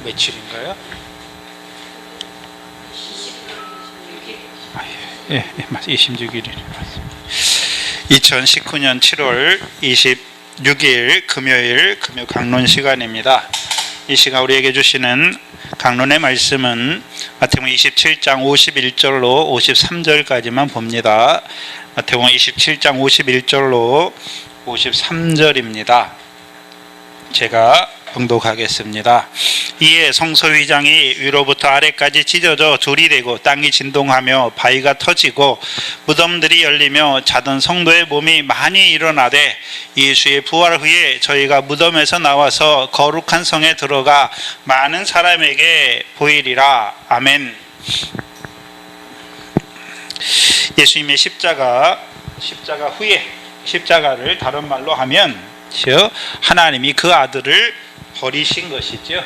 며칠인가요? 예, 26일이 맞습니다. 2019년 7월 26일 금요일 금요 강론 시간입니다. 이 시간 우리에게 주시는 강론의 말씀은 마태복음 27장 51절로 53절까지만 봅니다. 마태복음 27장 51절로 53절입니다. 제가 봉독하겠습니다. 이에 성소휘장이 위로부터 아래까지 찢어져 돌이 되고 땅이 진동하며 바위가 터지고 무덤들이 열리며 자던 성도의 몸이 많이 일어나되 예수의 부활 후에 저희가 무덤에서 나와서 거룩한 성에 들어가 많은 사람에게 보이리라. 아멘. 예수님의 십자가 후에, 십자가를 다른 말로 하면 하나님이 그 아들을 버리신 것이죠.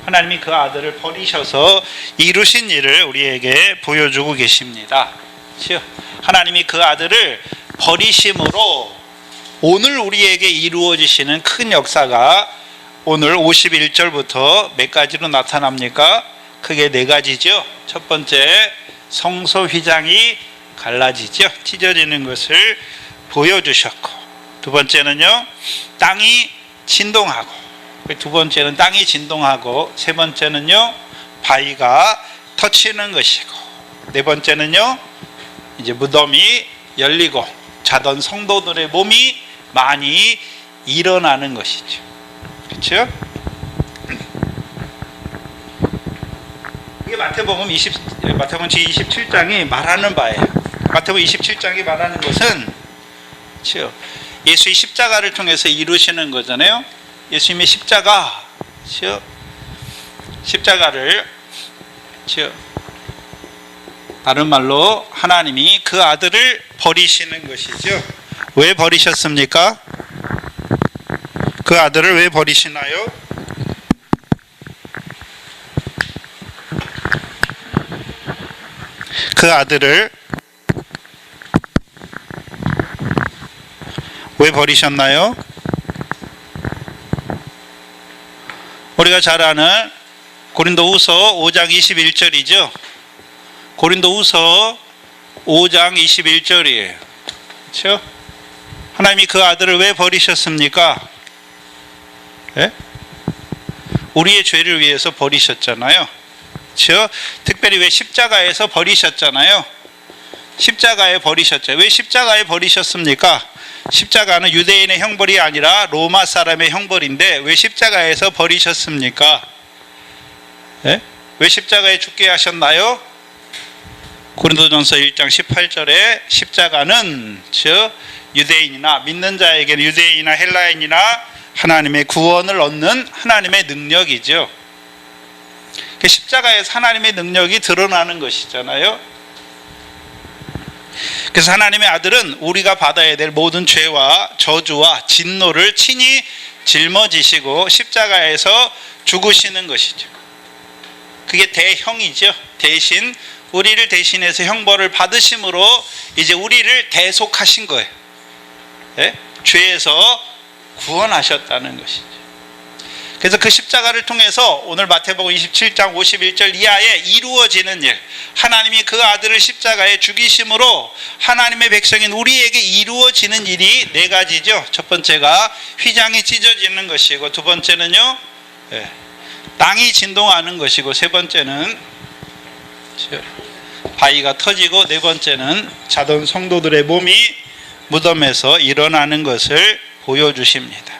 하나님이 그 아들을 버리셔서 이루신 일을 우리에게 보여주고 계십니다. 하나님이 그 아들을 버리심으로 오늘 우리에게 이루어지시는 큰 역사가 오늘 51절부터 몇 가지로 나타납니까? 크게 네 가지죠. 첫 번째, 성소 휘장이 갈라지죠. 찢어지는 것을 보여주셨고, 두 번째는요, 땅이 진동하고, 두 번째는 땅이 진동하고, 세 번째는요, 바위가 터치는 것이고, 네 번째는요, 이제 무덤이 열리고 자던 성도들의 몸이 많이 일어나는 것이죠. 그렇죠? 이게 마태복음 27장이 말하는 바예요. 마태복음 27장이 말하는 것은 예수의 십자가를 통해서 이루시는 거잖아요. 예수님의 십자가를 다른 말로 하나님이 그 아들을 버리시는 것이죠. 왜 버리셨습니까? 그 아들을 왜 버리시나요? 그 아들을 왜 버리셨나요? 우리가 잘 아는 고린도후서 5장 21절이죠. 고린도후서 5장 21절이에요. 그렇죠? 하나님이 그 아들을 왜 버리셨습니까? 예? 우리의 죄를 위해서 버리셨잖아요. 그렇죠? 특별히 왜 십자가에서 버리셨잖아요. 십자가에 버리셨죠. 왜 십자가에 버리셨습니까? 십자가는 유대인의 형벌이 아니라 로마 사람의 형벌인데 왜 십자가에서 버리셨습니까? 예? 왜 십자가에 죽게 하셨나요? 고린도전서 1장 18절에 십자가는 유대인이나 믿는 자에게는 유대인이나 헬라인이나 하나님의 구원을 얻는 하나님의 능력이죠. 십자가에서 하나님의 능력이 드러나는 것이잖아요. 그래서 하나님의 아들은 우리가 받아야 될 모든 죄와 저주와 진노를 친히 짊어지시고 십자가에서 죽으시는 것이죠. 그게 대형이죠. 대신 우리를 대신해서 형벌을 받으심으로 이제 우리를 대속하신 거예요. 예? 죄에서 구원하셨다는 것이죠. 그래서 그 십자가를 통해서 오늘 마태복음 27장 51절 이하에 이루어지는 일, 하나님이 그 아들을 십자가에 죽이심으로 하나님의 백성인 우리에게 이루어지는 일이 네 가지죠. 첫 번째가 휘장이 찢어지는 것이고, 두 번째는요, 땅이 진동하는 것이고, 세 번째는 바위가 터지고, 네 번째는 자던 성도들의 몸이 무덤에서 일어나는 것을 보여주십니다.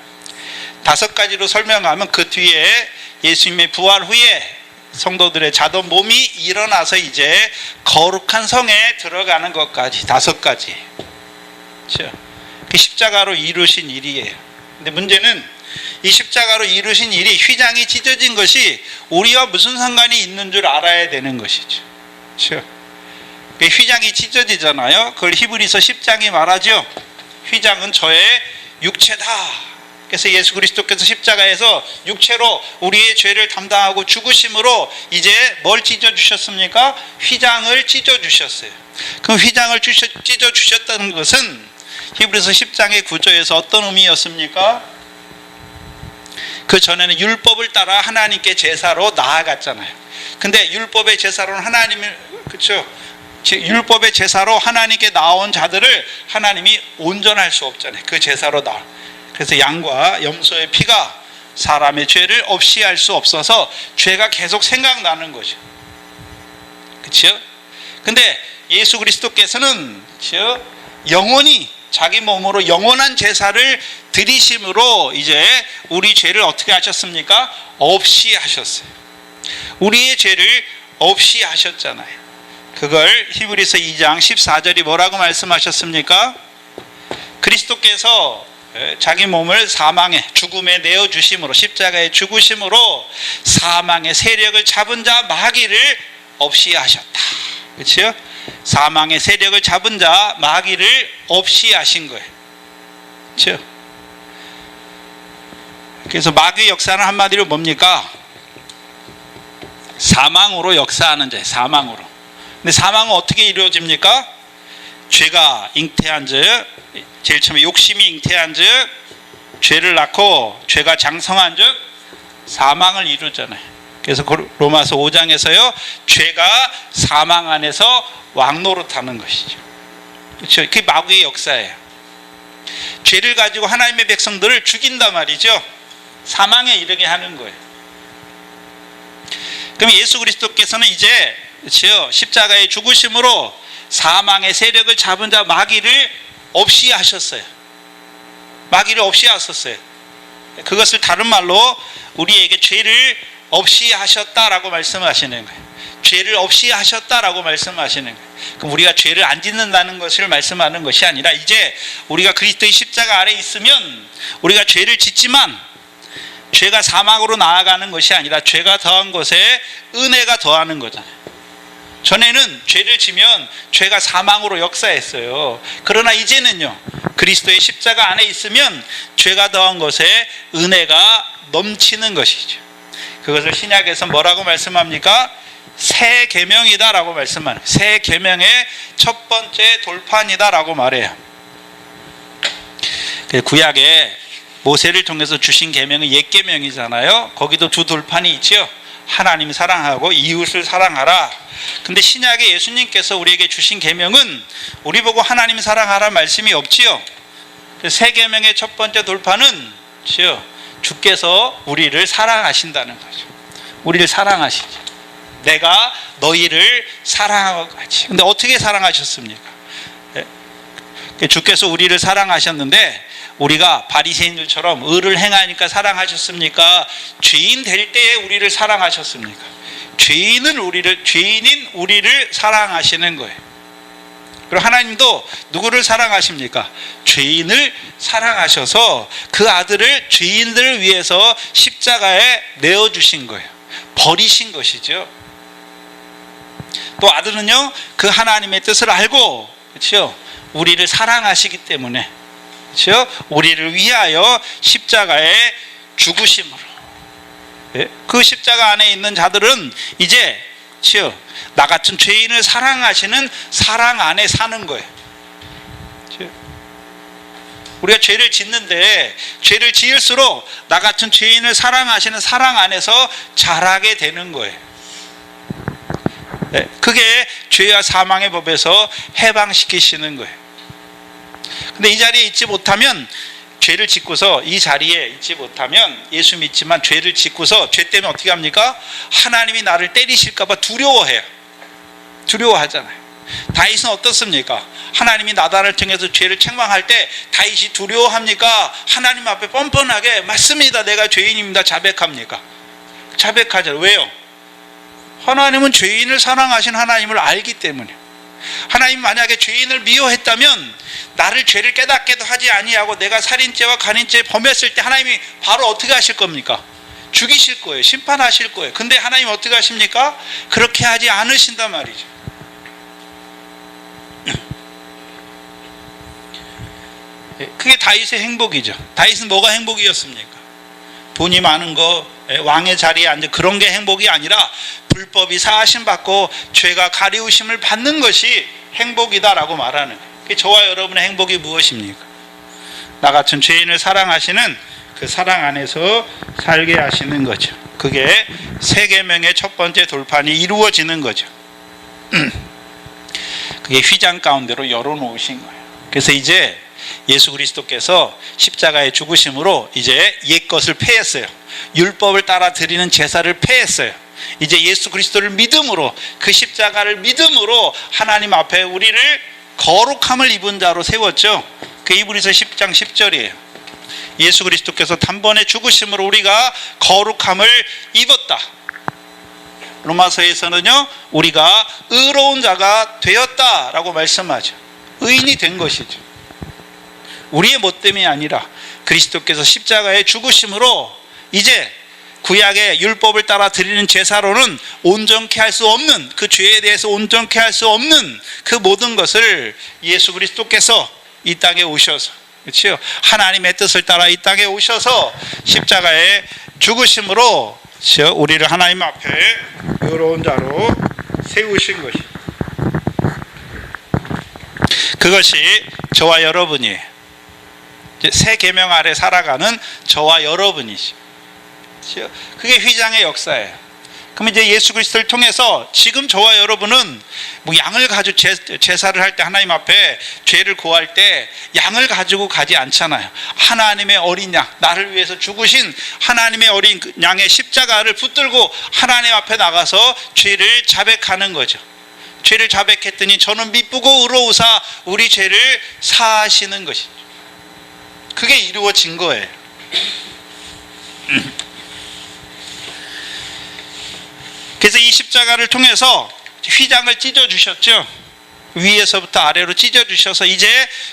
다섯 가지로 설명하면 그 뒤에 예수님의 부활 후에 성도들의 자던 몸이 일어나서 이제 거룩한 성에 들어가는 것까지 다섯 가지. 그렇죠? 그 십자가로 이루신 일이에요. 근데 문제는 이 십자가로 이루신 일이 휘장이 찢어진 것이 우리와 무슨 상관이 있는 줄 알아야 되는 것이죠. 그렇죠? 휘장이 찢어지잖아요. 그걸 히브리서 10장이 말하죠. 휘장은 저의 육체다. 그래서 예수 그리스도께서 십자가에서 육체로 우리의 죄를 담당하고 죽으심으로 이제 뭘 찢어주셨습니까? 휘장을 찢어주셨어요. 그럼 휘장을 찢어주셨다는 것은 히브리서 10장의 구조에서 어떤 의미였습니까? 그 전에는 율법을 따라 하나님께 제사로 나아갔잖아요. 근데 율법의 제사로는 하나님을, 그렇죠? 율법의 제사로 하나님께 나온 자들을 하나님이 온전할 수 없잖아요. 그 제사로 나올. 그래서 양과 염소의 피가 사람의 죄를 없이 할 수 없어서 죄가 계속 생각나는 거죠. 그렇죠? 근데 예수 그리스도께서는 영원히 자기 몸으로 영원한 제사를 드리심으로 이제 우리 죄를 어떻게 하셨습니까? 없이 하셨어요. 우리의 죄를 없이 하셨잖아요. 그걸 히브리서 2장 14절이 뭐라고 말씀하셨습니까? 그리스도께서 자기 몸을 사망의 죽음에 내어주심으로, 십자가에 죽으심으로 사망의 세력을 잡은 자 마귀를 없이 하셨다. 그렇죠? 사망의 세력을 잡은 자 마귀를 없이 하신 거예요. 그렇죠? 그래서 마귀의 역사는 한마디로 뭡니까? 사망으로 역사하는 자예요. 사망으로. 근데 사망은 어떻게 이루어집니까? 죄가 잉태한 즉, 제일 처음에 욕심이 잉태한 즉 죄를 낳고 죄가 장성한 즉 사망을 이루잖아요. 그래서 로마서 5장에서요, 죄가 사망 안에서 왕노릇하는 것이죠. 그렇죠? 그게 마귀의 역사예요. 죄를 가지고 하나님의 백성들을 죽인단 말이죠. 사망에 이르게 하는 거예요. 그럼 예수 그리스도께서는 이제, 그렇죠? 십자가의 죽으심으로 사망의 세력을 잡은 자 마귀를 없이 하셨어요. 마귀를 없이 하셨어요. 그것을 다른 말로 우리에게 죄를 없이 하셨다라고 말씀하시는 거예요. 죄를 없이 하셨다라고 말씀하시는 거예요. 그럼 우리가 죄를 안 짓는다는 것을 말씀하는 것이 아니라, 이제 우리가 그리스도의 십자가 아래 있으면 우리가 죄를 짓지만 죄가 사망으로 나아가는 것이 아니라 죄가 더한 것에 은혜가 더하는 거잖아요. 전에는 죄를 지면 죄가 사망으로 역사했어요. 그러나 이제는요, 그리스도의 십자가 안에 있으면 죄가 더한 것에 은혜가 넘치는 것이죠. 그것을 신약에서 뭐라고 말씀합니까? 새 계명이다라고 말씀하는, 새 계명의 첫 번째 돌판이다라고 말해요. 구약에 모세를 통해서 주신 계명은 옛 계명이잖아요. 거기도 두 돌판이 있죠. 하나님 사랑하고 이웃을 사랑하라. 근데 신약에 예수님께서 우리에게 주신 계명은 우리 보고 하나님 사랑하라 말씀이 없지요. 새 계명의 첫 번째 돌파는 주께서 우리를 사랑하신다는 거죠. 우리를 사랑하시죠. 내가 너희를 사랑하고 같이. 근데 어떻게 사랑하셨습니까? 주께서 우리를 사랑하셨는데 우리가 바리새인들처럼 의를 행하니까 사랑하셨습니까? 죄인 될 때에 우리를 사랑하셨습니까? 죄인인 우리를 사랑하시는 거예요. 그리고 하나님도 누구를 사랑하십니까? 죄인을 사랑하셔서 그 아들을 죄인들을 위해서 십자가에 내어주신 거예요. 버리신 것이죠. 또 아들은요, 그 하나님의 뜻을 알고, 그렇죠? 우리를 사랑하시기 때문에, 그렇죠? 우리를 위하여 십자가에 죽으심으로, 그 십자가 안에 있는 자들은 이제, 그렇죠? 나 같은 죄인을 사랑하시는 사랑 안에 사는 거예요. 그렇죠? 우리가 죄를 짓는데 죄를 지을수록 나 같은 죄인을 사랑하시는 사랑 안에서 자라게 되는 거예요. 그게 죄와 사망의 법에서 해방시키시는 거예요. 근데 이 자리에 있지 못하면, 죄를 짓고서 이 자리에 있지 못하면, 예수 믿지만 죄를 짓고서 죄 때문에 어떻게 합니까? 하나님이 나를 때리실까 봐 두려워해요. 두려워하잖아요. 다윗은 어떻습니까? 하나님이 나단을 통해서 죄를 책망할 때 다윗이 두려워합니까? 하나님 앞에 뻔뻔하게 맞습니다, 내가 죄인입니다, 자백합니까? 자백하잖아요. 왜요? 하나님은 죄인을 사랑하신 하나님을 알기 때문에. 하나님 만약에 죄인을 미워했다면 나를 죄를 깨닫게도 하지 아니하고 내가 살인죄와 간인죄 범했을 때 하나님이 바로 어떻게 하실 겁니까? 죽이실 거예요. 심판하실 거예요. 근데 하나님 어떻게 하십니까? 그렇게 하지 않으신단 말이죠. 그게 다윗의 행복이죠. 다윗은 뭐가 행복이었습니까? 돈이 많은 거, 왕의 자리에 앉아, 그런 게 행복이 아니라 불법이 사하심 받고 죄가 가리우심을 받는 것이 행복이다라고 말하는 거예요. 저와 여러분의 행복이 무엇입니까? 나 같은 죄인을 사랑하시는 그 사랑 안에서 살게 하시는 거죠. 그게 새 계명의 첫 번째 돌판이 이루어지는 거죠. 그게 휘장 가운데로 열어놓으신 거예요. 그래서 이제 예수 그리스도께서 십자가의 죽으심으로 이제 옛 것을 폐했어요. 율법을 따라 드리는 제사를 폐했어요. 이제 예수 그리스도를 믿음으로, 그 십자가를 믿음으로 하나님 앞에 우리를 거룩함을 입은 자로 세웠죠. 그 히브리서 10장 10절이에요. 예수 그리스도께서 단번에 죽으심으로 우리가 거룩함을 입었다. 로마서에서는요, 우리가 의로운 자가 되었다라고 말씀하죠. 의인이 된 것이죠. 우리의 못됨이 아니라 그리스도께서 십자가에 죽으심으로 이제 구약의 율법을 따라 드리는 제사로는 온전케 할 수 없는, 그 죄에 대해서 온전케 할 수 없는 그 모든 것을 예수 그리스도께서 이 땅에 오셔서, 그렇죠? 하나님의 뜻을 따라 이 땅에 오셔서 십자가에 죽으심으로 우리를 하나님 앞에 의로운 자로 세우신 것이, 그것이 저와 여러분이에요. 새 계명 아래 살아가는 저와 여러분이죠. 그게 휘장의 역사예요. 그럼 이제 예수 그리스도를 통해서 지금 저와 여러분은 뭐 양을 가지고 제사를 할 때, 하나님 앞에 죄를 고할 때 양을 가지고 가지 않잖아요. 하나님의 어린 양, 나를 위해서 죽으신 하나님의 어린 양의 십자가를 붙들고 하나님 앞에 나가서 죄를 자백하는 거죠. 죄를 자백했더니 저는 미쁘고 의로우사 우리 죄를 사하시는 것이죠. 그게 이루어진 거예요. 그래서 이 십자가를 통해서 휘장을 찢어주셨죠. 위에서부터 아래로 찢어주셔서 이제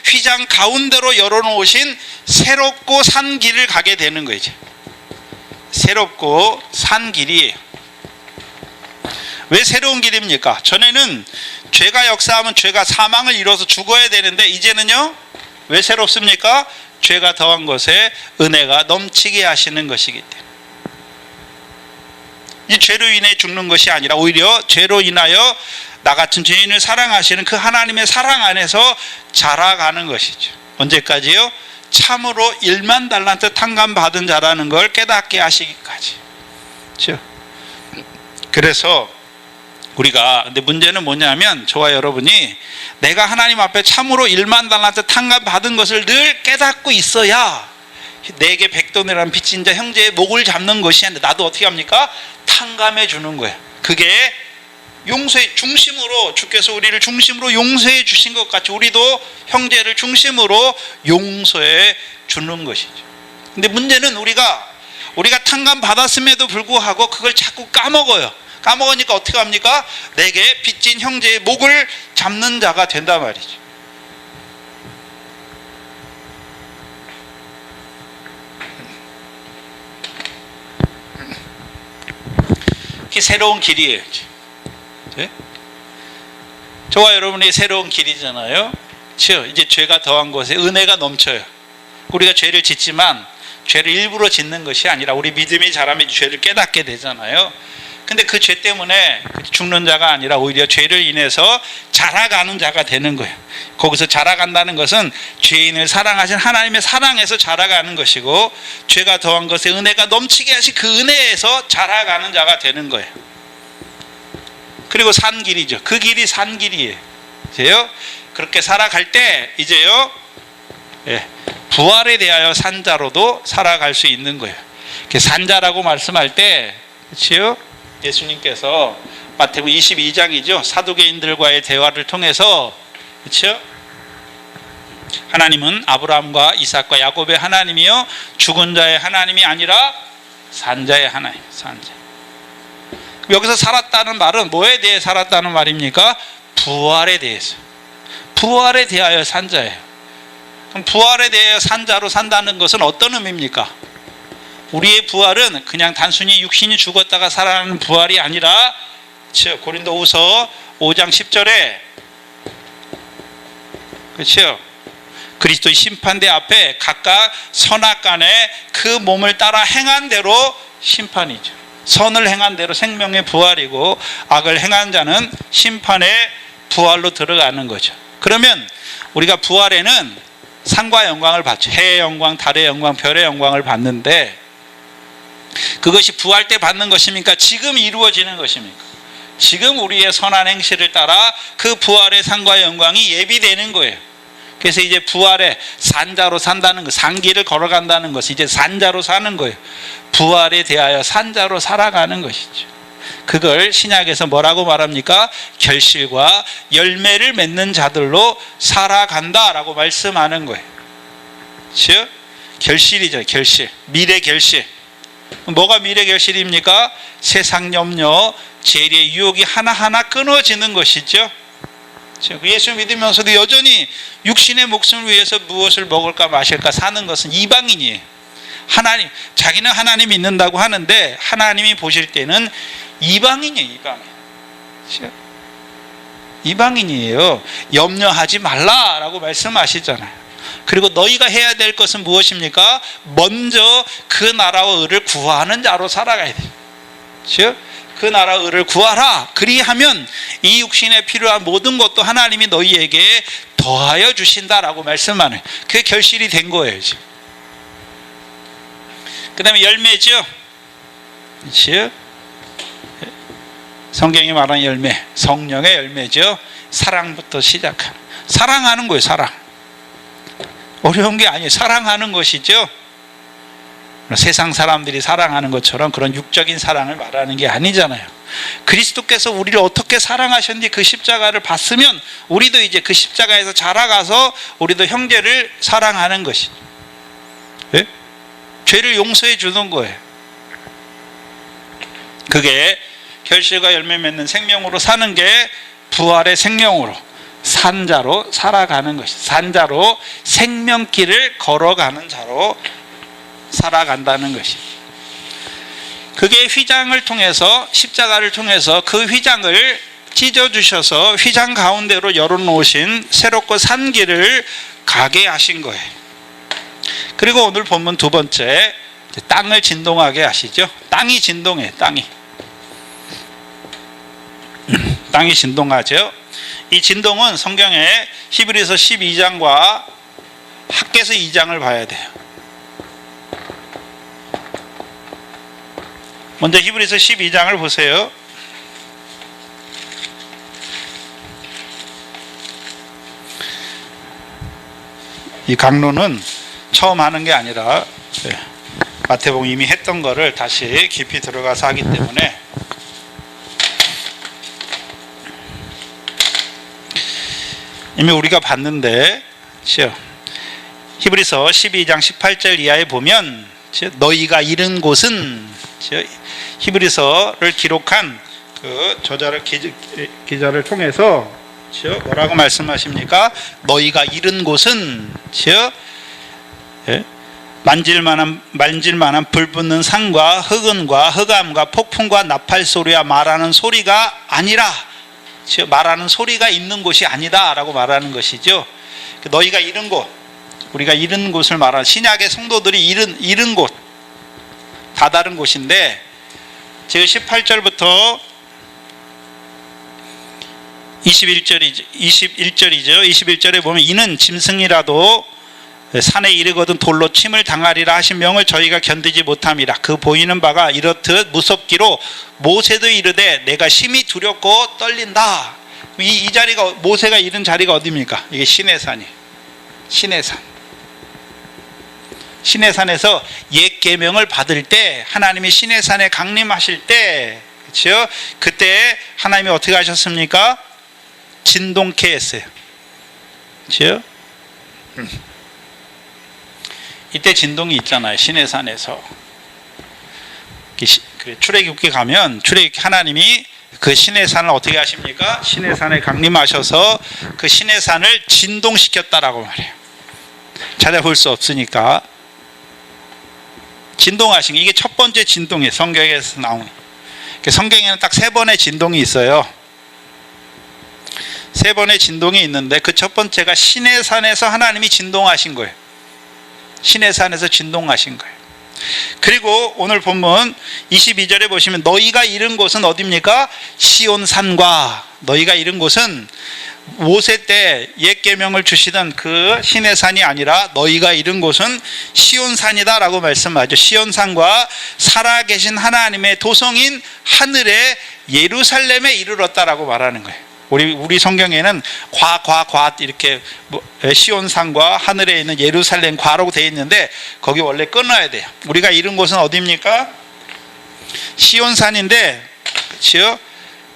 휘장 가운데로 열어놓으신 새롭고 산 길을 가게 되는 거예요. 새롭고 산 길이에요. 왜 새로운 길입니까? 전에는 죄가 역사하면 죄가 사망을 이뤄서 죽어야 되는데, 이제는요, 왜 새롭습니까? 죄가 더한 것에 은혜가 넘치게 하시는 것이기 때문에. 이 죄로 인해 죽는 것이 아니라 오히려 죄로 인하여 나 같은 죄인을 사랑하시는 그 하나님의 사랑 안에서 자라가는 것이죠. 언제까지요? 참으로 1만 달란트 탕감 받은 자라는 걸 깨닫게 하시기까지. 그렇죠? 그래서 우리가, 근데 문제는 뭐냐면 저와 여러분이 내가 하나님 앞에 참으로 1만 달란트 탕감 받은 것을 늘 깨닫고 있어야 내게 백돈이라는 빚진 자 형제의 목을 잡는 것이 아니라 나도 어떻게 합니까? 탕감해 주는 거예요. 그게 용서의 중심으로, 주께서 우리를 중심으로 용서해 주신 것 같이 우리도 형제를 중심으로 용서해 주는 것이죠. 근데 문제는 우리가 탕감 받았음에도 불구하고 그걸 자꾸 까먹어요. 까먹으니까 어떻게 합니까? 내게 빚진 형제의 목을 잡는 자가 된단 말이죠. 그게 새로운 길이에요. 네? 저와 여러분의 새로운 길이잖아요. 그렇죠? 이제 죄가 더한 것에 은혜가 넘쳐요. 우리가 죄를 짓지만 죄를 일부러 짓는 것이 아니라 우리 믿음이 자라면 죄를 깨닫게 되잖아요. 근데 그 죄 때문에 죽는 자가 아니라 오히려 죄를 인해서 자라가는 자가 되는 거예요. 거기서 자라간다는 것은 죄인을 사랑하신 하나님의 사랑에서 자라가는 것이고, 죄가 더한 것에 은혜가 넘치게 하신 그 은혜에서 자라가는 자가 되는 거예요. 그리고 산 길이죠. 그 길이 산 길이에요. 이제요, 그렇게 살아갈 때 이제요, 부활에 대하여 산자로도 살아갈 수 있는 거예요. 산자라고 말씀할 때, 그렇지요? 예수님께서 마태복음 22장이죠. 사두개인들과의 대화를 통해서, 그렇죠? 하나님은 아브라함과 이삭과 야곱의 하나님이요, 죽은 자의 하나님이 아니라 산자의 하나님, 산자. 여기서 살았다는 말은 뭐에 대해 살았다는 말입니까? 부활에 대해서. 부활에 대하여 산자예요. 그럼 부활에 대하여 산자로 산다는 것은 어떤 의미입니까? 우리의 부활은 그냥 단순히 육신이 죽었다가 살아나는 부활이 아니라, 고린도후서 5장 10절에, 그렇죠? 그리스도의 심판대 앞에 각각 선악간에 그 몸을 따라 행한 대로 심판이죠. 선을 행한 대로 생명의 부활이고, 악을 행한 자는 심판의 부활로 들어가는 거죠. 그러면 우리가 부활에는 상과 영광을 받죠. 해의 영광, 달의 영광, 별의 영광을 받는데 그것이 부활 때 받는 것입니까? 지금 이루어지는 것입니까? 지금 우리의 선한 행실을 따라 그 부활의 상과 영광이 예비되는 거예요. 그래서 이제 부활의 산자로 산다는 것, 산길을 걸어간다는 것, 이제 산자로 사는 거예요. 부활에 대하여 산자로 살아가는 것이죠. 그걸 신약에서 뭐라고 말합니까? 결실과 열매를 맺는 자들로 살아간다라고 말씀하는 거예요. 즉 결실이죠. 결실, 미래 결실. 뭐가 미래 결실입니까? 세상 염려, 재리의 유혹이 하나하나 끊어지는 것이죠. 예수 믿으면서도 여전히 육신의 목숨을 위해서 무엇을 먹을까 마실까 사는 것은 이방인이에요. 하나님, 자기는 하나님 믿는다고 하는데 하나님이 보실 때는 이방인이에요. 이방인이에요. 염려하지 말라라고 말씀하시잖아요. 그리고 너희가 해야 될 것은 무엇입니까? 먼저 그 나라와 의를 구하는 자로 살아가야 돼요. 즉 그 나라 의를 구하라. 그리하면 이 육신에 필요한 모든 것도 하나님이 너희에게 더하여 주신다라고 말씀하는, 그게 결실이 된 거예요. 그 다음에 열매죠. 즉 성경이 말하는 열매, 성령의 열매죠. 사랑부터 시작하는, 사랑하는 거예요. 사랑. 어려운 게 아니에요. 사랑하는 것이죠. 세상 사람들이 사랑하는 것처럼 그런 육적인 사랑을 말하는 게 아니잖아요. 그리스도께서 우리를 어떻게 사랑하셨는지 그 십자가를 봤으면 우리도 이제 그 십자가에서 자라가서 우리도 형제를 사랑하는 것이죠. 네? 죄를 용서해 주는 거예요. 그게 결실과 열매 맺는 생명으로 사는 게 부활의 생명으로 산자로 살아가는 것이, 산자로 생명길을 걸어가는 자로 살아간다는 것이. 그게 휘장을 통해서, 십자가를 통해서 그 휘장을 찢어주셔서 휘장 가운데로 열어놓으신 새롭고 산 길을 가게 하신 거예요. 그리고 오늘 본문 두 번째, 땅을 진동하게 하시죠. 땅이 진동해요. 땅이 진동하죠. 이 진동은 성경에 히브리서 12장과 학개서 2장을 봐야 돼요. 먼저 히브리서 12장을 보세요. 이 강론은 처음 하는 게 아니라 마태복음 이미 했던 거를 다시 깊이 들어가서 하기 때문에 이미 우리가 봤는데, 히브리서 12장 18절 이하에 보면 너희가 이른 곳은, 히브리서를 기록한 그 저자를 기자를 통해서 뭐라고 말씀하십니까? 너희가 이른 곳은 만질 만한 불붙는 산과 흑은과 흑암과 폭풍과 나팔 소리와 말하는 소리가 아니라, 말하는 소리가 있는 곳이 아니다 라고 말하는 것이죠. 너희가 이른 곳, 우리가 이른 곳을 말하는, 신약의 성도들이 이른 곳, 다다른 곳인데, 지금 18절부터 21절에 보면 이는 짐승이라도 산에 이르거든 돌로 침을 당하리라 하신 명을 저희가 견디지 못함이라. 그 보이는 바가 이렇듯 무섭기로 모세도 이르되 내가 심히 두렵고 떨린다. 이 자리가, 모세가 이른 자리가 어디입니까? 이게 시내산이에요. 시내산에서 옛 계명을 받을 때, 하나님이 시내산에 강림하실 때, 그렇죠? 그때 하나님이 어떻게 하셨습니까? 진동케 했어요. 그렇죠? 이때 진동이 있잖아요. 시내산에서. 출애굽기 가면 하나님이 그 시내산을 어떻게 하십니까? 시내산에 강림하셔서 그 시내산을 진동시켰다라고 말해요. 찾아볼 수 없으니까. 진동하신 게, 이게 첫 번째 진동이에요. 성경에서 나오는. 성경에는 딱 3번의 진동이 있어요. 3번의 진동이 있는데 그 첫 번째가 시내산에서 하나님이 진동하신 거예요. 시내산에서 진동하신 거예요. 그리고 오늘 본문 22절에 보시면 너희가 이른 곳은 어디입니까? 시온산과, 너희가 이른 곳은 모세 때 옛 계명을 주시던 그 시내산이 아니라 너희가 이른 곳은 시온산이다라고 말씀하죠. 시온산과 살아계신 하나님의 도성인 하늘의 예루살렘에 이르렀다라고 말하는 거예요. 우리 성경에는 과 이렇게 시온산과 하늘에 있는 예루살렘 과라고 되어 있는데 거기 원래 끊어야 돼요. 우리가 이른 곳은 어디입니까? 시온산인데, 그렇죠?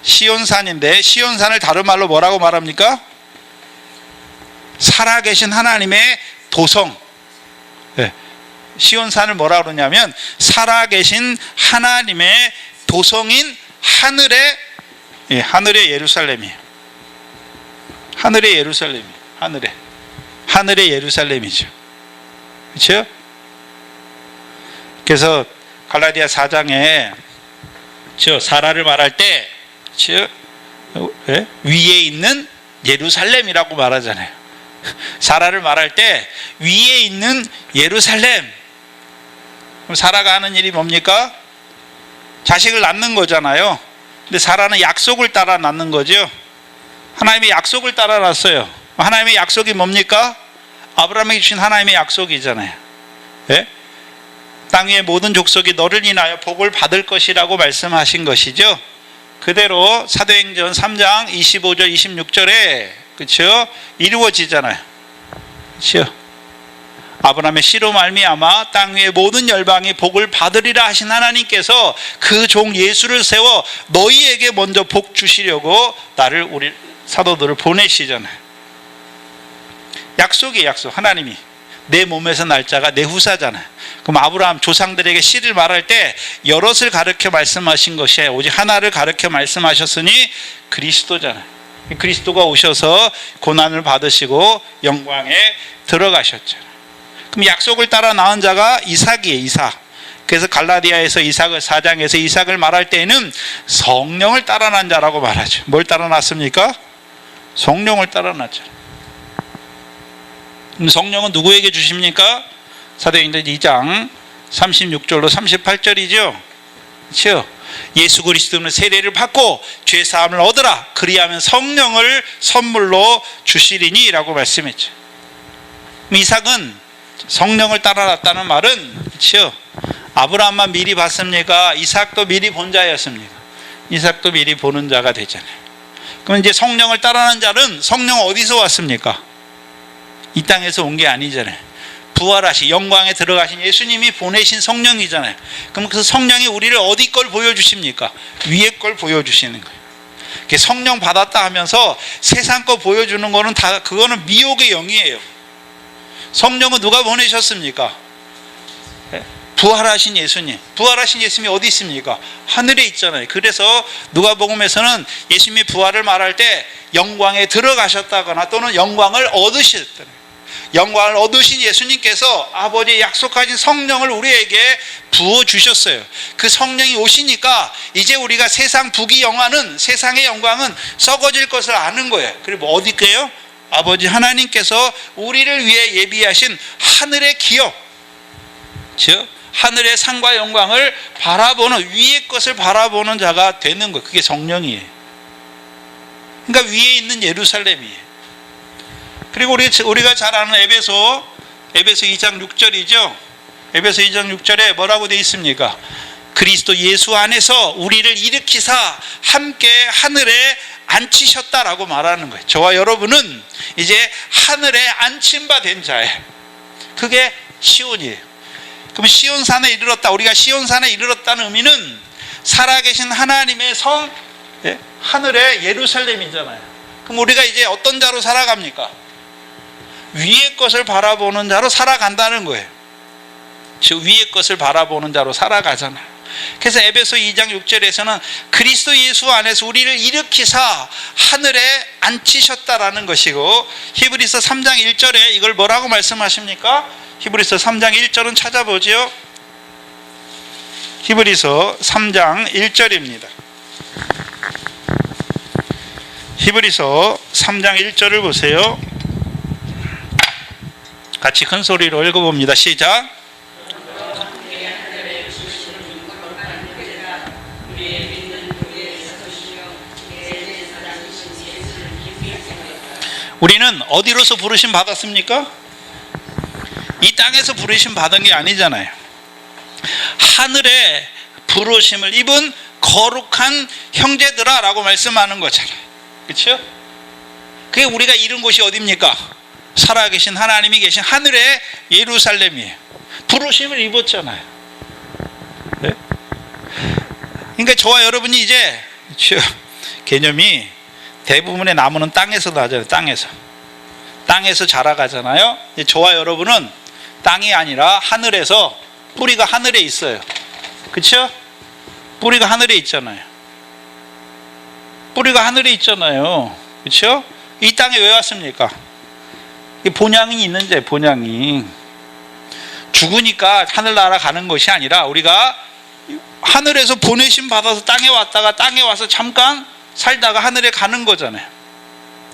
시온산인데 시온산을 다른 말로 뭐라고 말합니까? 살아계신 하나님의 도성. 네. 시온산을 뭐라 그러냐면 살아계신 하나님의 도성인 하늘의 예루살렘이에요. 하늘의 예루살렘이 하늘의 예루살렘이죠. 그렇죠? 그래서 갈라디아 4장에 사라를 말할 때 위에 있는 예루살렘이라고 말하잖아요. 사라를 말할 때 위에 있는 예루살렘. 그럼 사라가 하는 일이 뭡니까? 자식을 낳는 거잖아요. 근데 사라는 약속을 따라 낳는 거죠. 하나님의 약속을 따라 낳았어요. 하나님의 약속이 뭡니까? 아브라함에게 주신 하나님의 약속이잖아요. 예? 땅 위의 모든 족속이 너를 인하여 복을 받을 것이라고 말씀하신 것이죠. 그대로 사도행전 3장 25절 26절에 그렇죠? 이루어지잖아요. 그렇죠? 아브라함의 씨로 말미암아 땅 위의 모든 열방이 복을 받으리라 하신 하나님께서 그 종 예수를 세워 너희에게 먼저 복 주시려고 나를 우리 사도들을 보내시잖아요. 약속이에요. 약속. 하나님이 내 몸에서 날 자가 내 후사잖아요. 그럼 아브라함 조상들에게 씨를 말할 때 여럿을 가르쳐 말씀하신 것이 오직 하나를 가르쳐 말씀하셨으니 그리스도잖아요. 그리스도가 오셔서 고난을 받으시고 영광에 들어가셨죠. 그럼 약속을 따라 낳은 자가 이삭이에요. 이삭. 그래서 갈라디아에서 이삭을 4장에서 이삭을 말할 때에는 성령을 따라 난 자라고 말하죠. 뭘 따라 났습니까? 성령을 따라 났죠. 그럼 성령은 누구에게 주십니까? 사도행전 2장 36절로 38절이죠. 그렇죠? 예수 그리스도는 세례를 받고 죄사함을 얻으라. 그리하면 성령을 선물로 주시리니 라고 말씀했죠. 이삭은 성령을 따라놨다는 말은 그렇죠? 아브라함만 미리 봤습니까? 이삭도 미리 본 자였습니까? 이삭도 미리 보는 자가 되잖아요. 그럼 이제 성령을 따라하는 자는 성령 어디서 왔습니까? 이 땅에서 온 게 아니잖아요. 부활하신 영광에 들어가신 예수님이 보내신 성령이잖아요. 그럼 그 성령이 우리를 어디 걸 보여주십니까? 위에 걸 보여주시는 거예요. 성령 받았다 하면서 세상 거 보여주는 거는 다 그거는 미혹의 영이에요. 성령은 누가 보내셨습니까? 부활하신 예수님. 부활하신 예수님이 어디 있습니까? 하늘에 있잖아요. 그래서 누가복음에서는 예수님의 부활을 말할 때 영광에 들어가셨다거나 또는 영광을 얻으셨다는, 영광을 얻으신 예수님께서 아버지의 약속하신 성령을 우리에게 부어주셨어요. 그 성령이 오시니까 이제 우리가 세상 부귀영화는, 세상의 영광은 썩어질 것을 아는 거예요. 그리고 어디 있게요? 아버지 하나님께서 우리를 위해 예비하신 하늘의 기업, 즉 하늘의 상과 영광을 바라보는, 위의 것을 바라보는 자가 되는 거예요. 그게 성령이에요. 그러니까 위에 있는 예루살렘이에요. 그리고 우리가 잘 아는 에베소 2장 6절이죠. 에베소 2장 6절에 뭐라고 되어 있습니까? 그리스도 예수 안에서 우리를 일으키사 함께 하늘에 앉히셨다라고 말하는 거예요. 저와 여러분은 이제 하늘에 앉힌 바 된 자예요. 그게 시온이에요. 그럼 시온산에 이르렀다. 우리가 시온산에 이르렀다는 의미는 살아계신 하나님의 성, 하늘의 예루살렘이잖아요. 그럼 우리가 이제 어떤 자로 살아갑니까? 위의 것을 바라보는 자로 살아간다는 거예요. 즉 위의 것을 바라보는 자로 살아가잖아요. 그래서 에베소 2장 6절에서는 그리스도 예수 안에서 우리를 일으키사 하늘에 앉히셨다라는 것이고, 히브리서 3장 1절에 이걸 뭐라고 말씀하십니까? 히브리서 3장 1절은 찾아보죠. 히브리서 3장 1절입니다. 히브리서 3장 1절을 보세요. 같이 큰 소리로 읽어봅니다. 시작. 우리는 어디로서 부르심 받았습니까? 이 땅에서 부르심 받은 게 아니잖아요. 하늘에 부르심을 입은 거룩한 형제들아 라고 말씀하는 거잖아요. 그렇죠? 그게 우리가 이룬 곳이 어디입니까? 살아계신 하나님이 계신 하늘의 예루살렘이에요. 부르심을 입었잖아요. 네? 그러니까 저와 여러분이 이제 개념이 대부분의 나무는 땅에서 나잖아요. 땅에서 자라가잖아요. 저와 여러분은 땅이 아니라 하늘에서, 뿌리가 하늘에 있어요. 그렇죠? 뿌리가 하늘에 있잖아요. 뿌리가 하늘에 있잖아요. 그렇죠? 이 땅에 왜 왔습니까? 본향이 있는데, 본향이 죽으니까 하늘나라 가는 것이 아니라 우리가 하늘에서 보내심 받아서 땅에 왔다가 땅에 와서 잠깐 살다가 하늘에 가는 거잖아요.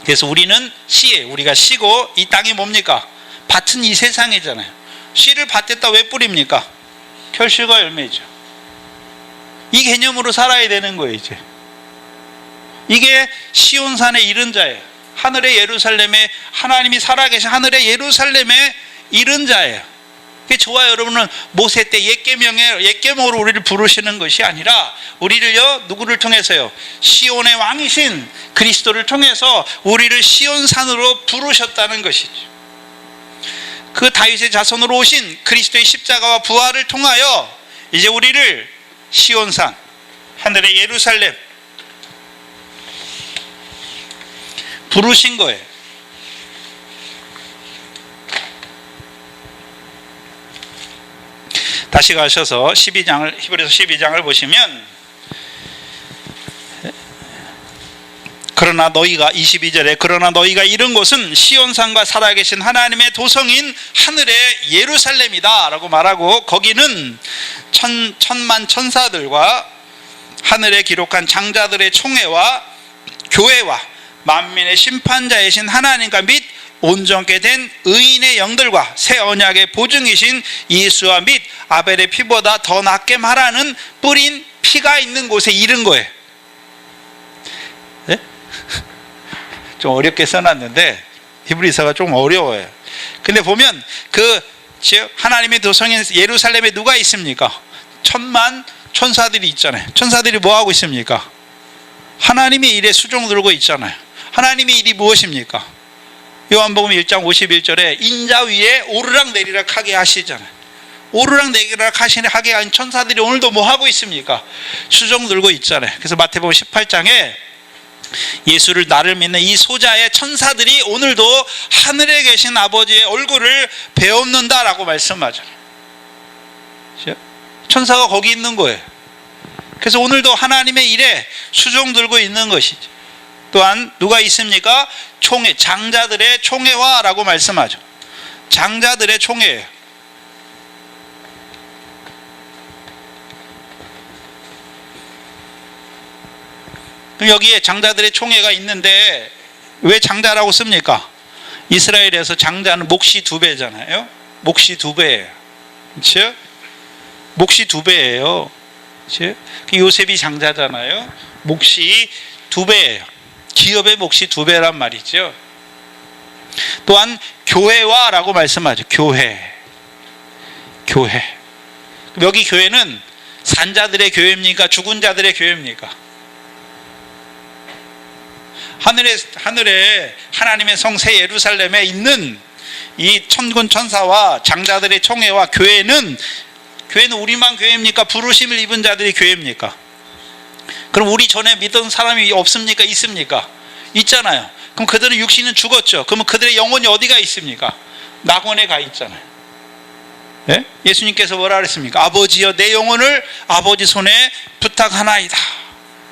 그래서 우리는 씨에, 우리가 씨고 이 땅이 뭡니까? 밭은 이 세상이잖아요. 씨를 밭에다 왜 뿌립니까? 결실과 열매죠. 이 개념으로 살아야 되는 거예요. 이제 이게 시온산에 이른 자예요. 하늘의 예루살렘에, 하나님이 살아계신 하늘의 예루살렘에 이른 자예요. 저와 여러분은 모세 때 옛계명으로 우리를 부르시는 것이 아니라 우리를요, 누구를 통해서요? 시온의 왕이신 그리스도를 통해서 우리를 시온산으로 부르셨다는 것이죠. 그 다윗의 자손으로 오신 그리스도의 십자가와 부활을 통하여 이제 우리를 시온산, 하늘의 예루살렘 부르신 거예요. 다시 가셔서 12장을, 히브리서 12장을 보시면, 그러나 너희가, 22절에 그러나 너희가 이른 곳은 시온산과 살아계신 하나님의 도성인 하늘의 예루살렘이다 라고 말하고, 거기는 천만 천사들과 하늘에 기록한 장자들의 총회와 교회와 만민의 심판자이신 하나님과 및 온전케 된 의인의 영들과 새 언약의 보증이신 예수와 및 아벨의 피보다 더 낫게 말하는 뿌린 피가 있는 곳에 이른 거예요. 네? 좀 어렵게 써놨는데 히브리서가 좀 어려워요. 근데 보면 하나님의 도성인 예루살렘에 누가 있습니까? 천만 천사들이 있잖아요. 천사들이 뭐 하고 있습니까? 하나님의 일에 수종 들고 있잖아요. 하나님의 일이 무엇입니까? 요한복음 1장 51절에 인자 위에 오르락 내리락 하게 하시잖아요. 오르락 내리락 하게 한 천사들이 오늘도 뭐 하고 있습니까? 수종 들고 있잖아요. 그래서 마태복음 18장에 예수를 나를 믿는 이 소자의 천사들이 오늘도 하늘에 계신 아버지의 얼굴을 배웁는다라고 말씀하잖아요. 천사가 거기 있는 거예요. 그래서 오늘도 하나님의 일에 수종 들고 있는 것이죠. 또한 누가 있습니까? 총회, 장자들의 총회화라고 말씀하죠. 장자들의 총회예요. 여기에 장자들의 총회가 있는데 왜 장자라고 씁니까? 이스라엘에서 장자는 몫이 2배잖아요. 몫이 2배예요. 그렇죠? 몫이 2배예요. 그렇죠? 요셉이 장자잖아요. 몫이 2배예요. 기업의 몫이 2배란 말이죠. 또한 교회와라고 말씀하죠. 교회. 여기 교회는 산자들의 교회입니까? 죽은 자들의 교회입니까? 하늘에 하나님의 성 새 예루살렘에 있는 이 천군 천사와 장자들의 총회와 교회는 우리만 교회입니까? 부르심을 입은 자들이 교회입니까? 그럼 우리 전에 믿던 사람이 없습니까? 있습니까? 있잖아요. 그럼 그들은 육신은 죽었죠. 그러면 그들의 영혼이 어디가 있습니까? 낙원에 가 있잖아요. 네? 예수님께서 뭐라 그랬습니까? 아버지여 내 영혼을 아버지 손에 부탁하나이다.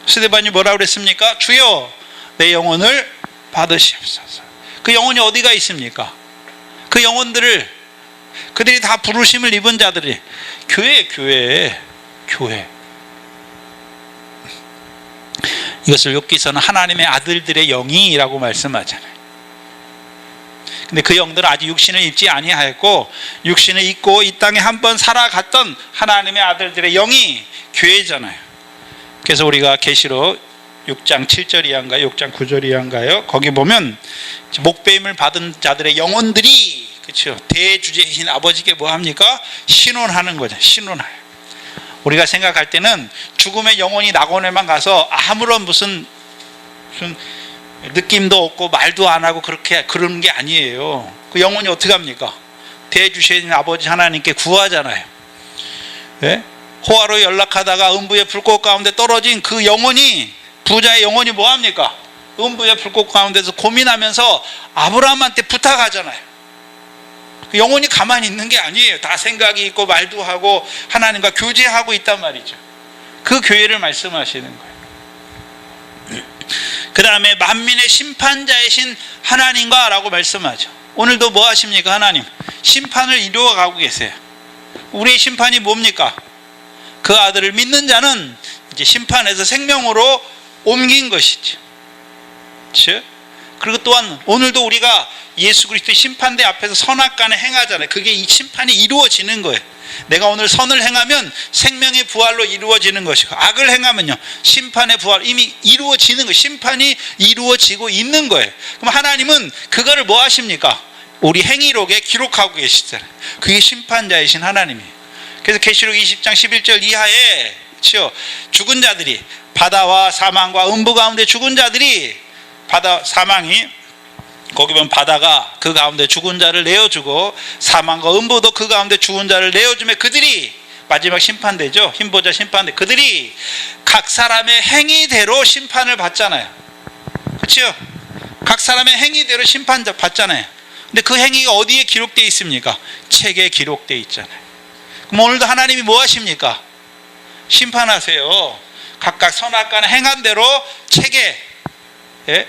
스데반이 뭐라 그랬습니까? 주여 내 영혼을 받으시옵소서. 그 영혼이 어디가 있습니까? 그 영혼들을, 그들이 다 부르심을 입은 자들이 교회. 이것을 욥기서는 하나님의 아들들의 영이라고 말씀하잖아요. 근데 그 영들은 아직 육신을 입지 아니하였고 육신을 입고 이 땅에 한번 살아갔던 하나님의 아들들의 영이 교회잖아요. 그래서 우리가 계시록 6장 7절 이하인가요? 6장 9절 이하인가요? 거기 보면 목배임을 받은 자들의 영혼들이, 그렇죠, 대주제이신 아버지께 뭐 합니까? 신원하는 거죠. 신원해요. 우리가 생각할 때는 죽음의 영혼이 낙원에만 가서 아무런 무슨 느낌도 없고 말도 안 하고 그런 게 아니에요. 그 영혼이 어떻게 합니까? 대주제이신 아버지 하나님께 구하잖아요. 네? 호화로 연락하다가 음부의 불꽃 가운데 떨어진 그 영혼이, 부자의 영혼이 뭐 합니까? 음부의 불꽃 가운데서 고민하면서 아브라함한테 부탁하잖아요. 그 영혼이 가만히 있는 게 아니에요. 다 생각이 있고 말도 하고 하나님과 교제하고 있단 말이죠. 그 교회를 말씀하시는 거예요. 그 다음에 만민의 심판자이신 하나님과 라고 말씀하죠. 오늘도 뭐 하십니까? 하나님 심판을 이루어 가고 계세요. 우리의 심판이 뭡니까? 그 아들을 믿는 자는 이제 심판에서 생명으로 옮긴 것이죠. 그렇죠? 그리고 또한 오늘도 우리가 예수 그리스도의 심판대 앞에서 선악간에 행하잖아요. 그게 이 심판이 이루어지는 거예요. 내가 오늘 선을 행하면 생명의 부활로 이루어지는 것이고, 악을 행하면요 심판의 부활 이미 이루어지는 거예요. 심판이 이루어지고 있는 거예요. 그럼 하나님은 그거를 뭐 하십니까? 우리 행위록에 기록하고 계시잖아요. 그게 심판자이신 하나님이에요. 그래서 계시록 20장 11절 이하에, 그렇죠, 죽은 자들이, 바다와 사망과 음부 가운데 죽은 자들이, 바다 사망이, 거기 보면 바다가 그 가운데 죽은 자를 내어주고 사망과 음부도 그 가운데 죽은 자를 내어주며 그들이, 마지막 심판대죠, 흰보자 심판대, 그들이 각 사람의 행위대로 심판을 받잖아요. 그렇죠? 각 사람의 행위대로 심판 받잖아요. 근데 그 행위가 어디에 기록되어 있습니까? 책에 기록되어 있잖아요. 그럼 오늘도 하나님이 뭐 하십니까? 심판하세요. 각각 선악간에 행한 대로 책에,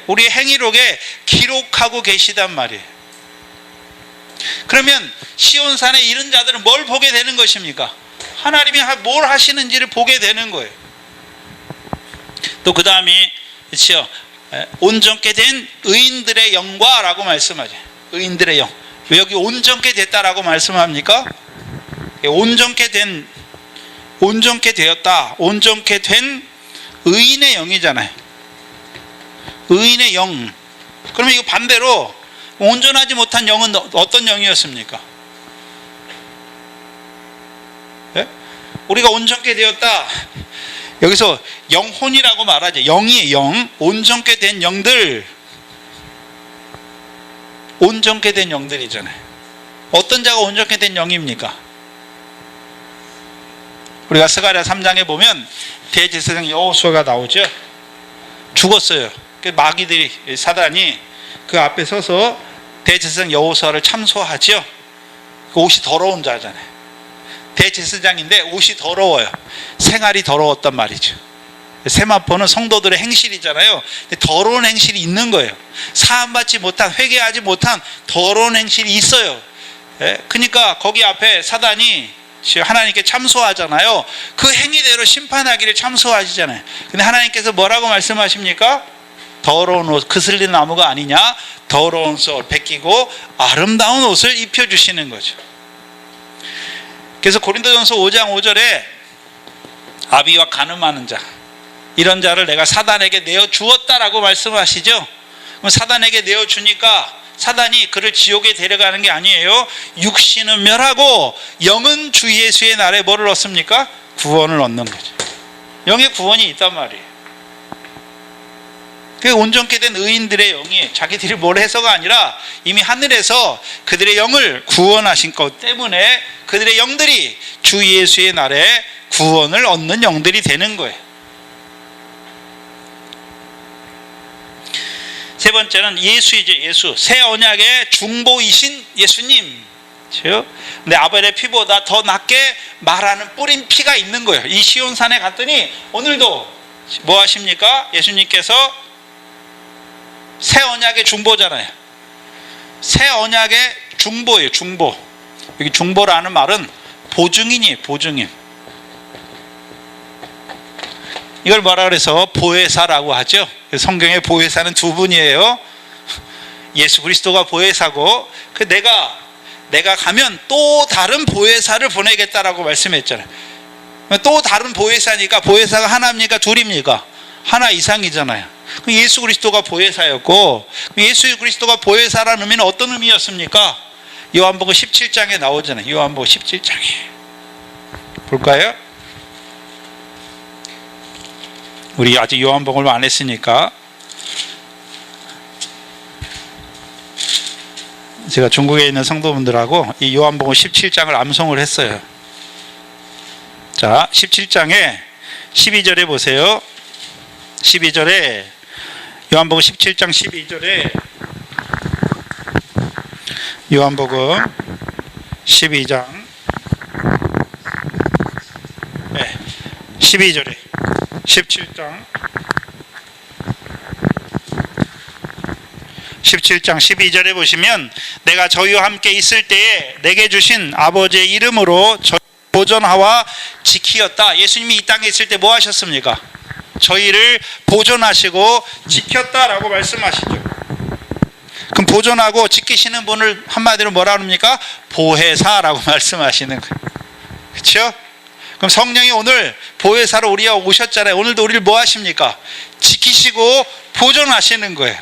우리의 행위록에 기록하고 계시단 말이에요. 그러면 시온산에 이른 자들은 뭘 보게 되는 것입니까? 하나님이 뭘 하시는지를 보게 되는 거예요. 또 그 다음에, 그렇죠, 온전케 된 의인들의 영과 라고 말씀하죠. 의인들의 영. 왜 여기 온전케 됐다라고 말씀합니까? 온전케 되었다, 온전케 된 의인의 영이잖아요. 의인의 영. 그러면 이거 반대로 온전하지 못한 영은 어떤 영이었습니까? 예? 우리가 온전케 되었다, 여기서 영혼이라고 말하죠. 영이에요. 영. 온전케 된 영들, 온전케 된 영들이잖아요. 어떤 자가 온전케 된 영입니까? 우리가 스가랴 3장에 보면 대제사장 여호수아가 나오죠. 죽었어요. 마귀들이, 사단이 그 앞에 서서 대제사장 여호수아를 참소하죠. 그 옷이 더러운 자잖아요. 대제사장인데 옷이 더러워요. 생활이 더러웠단 말이죠. 세마포는 성도들의 행실이잖아요. 근데 더러운 행실이 있는 거예요. 사함받지 못한, 회개하지 못한 더러운 행실이 있어요. 그러니까 거기 앞에 사단이 하나님께 참소하잖아요. 그 행위대로 심판하기를 참소하시잖아요. 근데 하나님께서 뭐라고 말씀하십니까? 더러운 옷, 그슬린 나무가 아니냐? 더러운 옷을 벗기고 아름다운 옷을 입혀주시는 거죠. 그래서 고린도전서 5장 5절에 아비와 간음하는 자, 이런 자를 내가 사단에게 내어주었다라고 말씀하시죠. 그럼 사단에게 내어주니까 사단이 그를 지옥에 데려가는 게 아니에요. 육신은 멸하고 영은 주 예수의 날에 뭐를 얻습니까? 구원을 얻는 거죠. 영의 구원이 있단 말이에요. 그 온전케 된 의인들의 영이 자기들이 뭘 해서가 아니라 이미 하늘에서 그들의 영을 구원하신 것 때문에 그들의 영들이 주 예수의 날에 구원을 얻는 영들이 되는 거예요. 세 번째는 예수이죠. 예수. 새 언약의 중보이신 예수님. 근데 아벨의 피보다 더 낫게 말하는 뿌린 피가 있는 거예요. 이 시온산에 갔더니 오늘도 뭐 하십니까? 예수님께서 새 언약의 중보잖아요. 새 언약의 중보예요. 중보. 여기 중보라는 말은 보증인이에요. 보증인. 이걸 뭐라 그래서 보혜사라고 하죠. 성경의 보혜사는 두 분이에요. 예수 그리스도가 보혜사고, 내가 가면 또 다른 보혜사를 보내겠다라고 말씀했잖아요. 또 다른 보혜사니까 보혜사가 하나입니까? 둘입니까? 하나 이상이잖아요. 예수 그리스도가 보혜사였고, 예수 그리스도가 보혜사라는 의미는 어떤 의미였습니까? 요한복음 17장에 나오잖아요. 요한복음 17장에 볼까요? 우리 아직 요한복음을 안 했으니까 제가 중국에 있는 성도분들하고 이 요한복음 17장을 암송을 했어요. 자, 17장에 12절에 보세요. 12절에 요한복음 17장 12절에 요한복음 12장 12절에 17장 12절에 보시면 내가 저희와 함께 있을 때에 내게 주신 아버지의 이름으로 저희 보존하와 지키었다. 예수님이 이 땅에 있을 때 뭐 하셨습니까? 저희를 보존하시고 지켰다라고 말씀하시죠. 그럼 보존하고 지키시는 분을 한마디로 뭐라 합니까? 보혜사라고 말씀하시는 거예요. 그렇죠? 그럼 성령이 오늘 보혜사로 우리와 오셨잖아요. 오늘도 우리를 뭐 하십니까? 지키시고 보존하시는 거예요.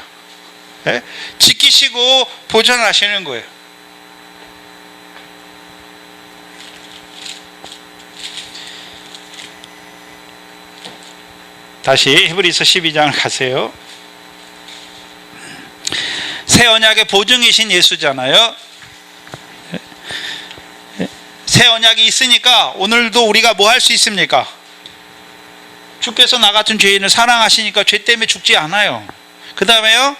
네? 지키시고 보존하시는 거예요. 다시 히브리서 12장을 가세요. 새 언약의 보증이신 예수잖아요. 새 언약이 있으니까 오늘도 우리가 뭐 할 수 있습니까? 주께서 나 같은 죄인을 사랑하시니까 죄 때문에 죽지 않아요. 그 다음에요,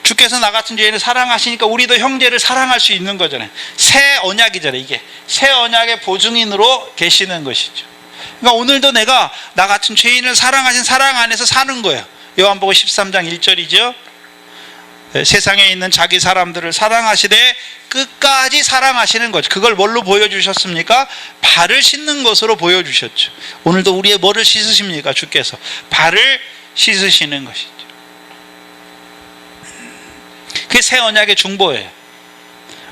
주께서 나 같은 죄인을 사랑하시니까 우리도 형제를 사랑할 수 있는 거잖아요. 새 언약이잖아요. 이게 새 언약의 보증인으로 계시는 것이죠. 그러니까 오늘도 내가 나 같은 죄인을 사랑하신 사랑 안에서 사는 거예요. 요한복음 13장 1절이죠. 세상에 있는 자기 사람들을 사랑하시되 끝까지 사랑하시는 거죠. 그걸 뭘로 보여주셨습니까? 발을 씻는 것으로 보여주셨죠. 오늘도 우리의 뭐를 씻으십니까? 주께서 발을 씻으시는 것이죠. 그게 새 언약의 중보예요.